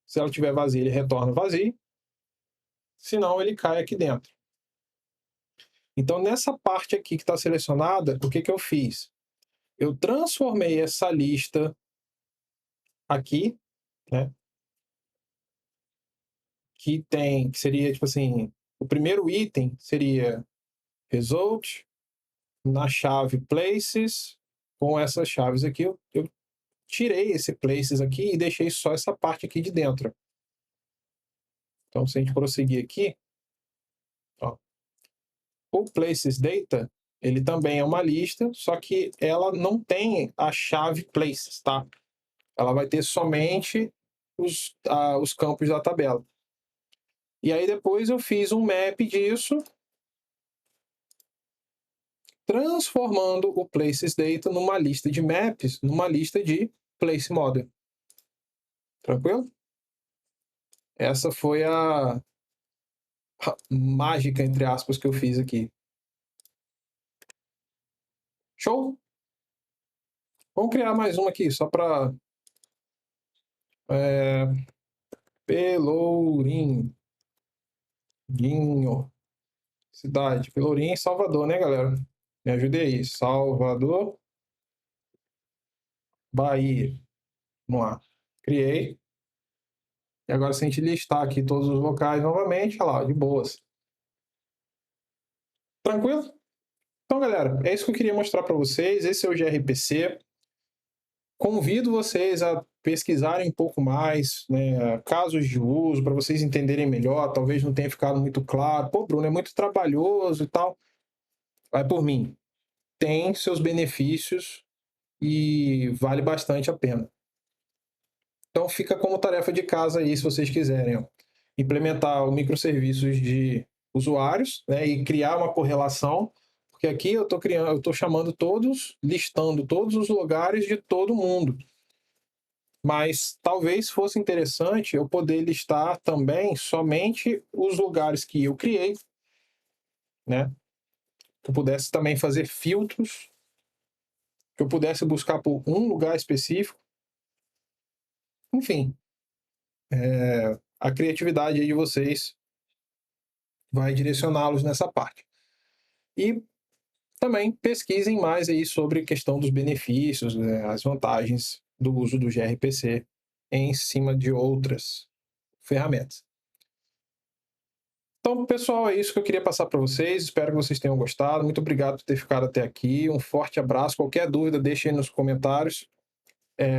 Se ela estiver vazia, ele retorna vazio. Senão ele cai aqui dentro. Então nessa parte aqui que está selecionada, o que eu fiz? Eu transformei essa lista aqui, né, que seria tipo assim, o primeiro item seria result, na chave places, com essas chaves aqui, eu tirei esse places aqui e deixei só essa parte aqui de dentro. Então, se a gente prosseguir aqui, ó, o places data, ele também é uma lista, só que ela não tem a chave places, tá? Ela vai ter somente os campos da tabela. E aí depois eu fiz um map disso, transformando o places data numa lista de maps, numa lista de place model. Tranquilo? Essa foi a mágica, entre aspas, que eu fiz aqui. Show? Vamos criar mais uma aqui, só para... Pelourinho. Cidade. Pelourinho, Salvador, né, galera? Me ajude aí. Salvador, Bahia. Vamos lá. Criei. E agora, se a gente listar aqui todos os locais novamente, olha lá, de boas. Tranquilo? Então, galera, é isso que eu queria mostrar para vocês. Esse é o gRPC. Convido vocês a pesquisarem um pouco mais, né, casos de uso, para vocês entenderem melhor. Talvez não tenha ficado muito claro. Pô, Bruno, é muito trabalhoso e tal. Vai por mim. Tem seus benefícios e vale bastante a pena. Então fica como tarefa de casa aí, se vocês quiserem, ó, implementar o microserviços de usuários, né, e criar uma correlação, porque aqui eu estou chamando todos, listando todos os lugares de todo mundo. Mas talvez fosse interessante eu poder listar também somente os lugares que eu criei, né? Que eu pudesse também fazer filtros, que eu pudesse buscar por um lugar específico. Enfim, a criatividade aí de vocês vai direcioná-los nessa parte. E também pesquisem mais aí sobre a questão dos benefícios, né, as vantagens do uso do gRPC em cima de outras ferramentas. Então, pessoal, é isso que eu queria passar para vocês. Espero que vocês tenham gostado. Muito obrigado por ter ficado até aqui. Um forte abraço. Qualquer dúvida, deixe aí nos comentários.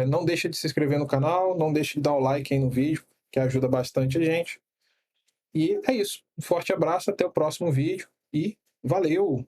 Não deixe de se inscrever no canal, não deixe de dar o like aí no vídeo, que ajuda bastante a gente. E é isso. Um forte abraço, até o próximo vídeo e valeu!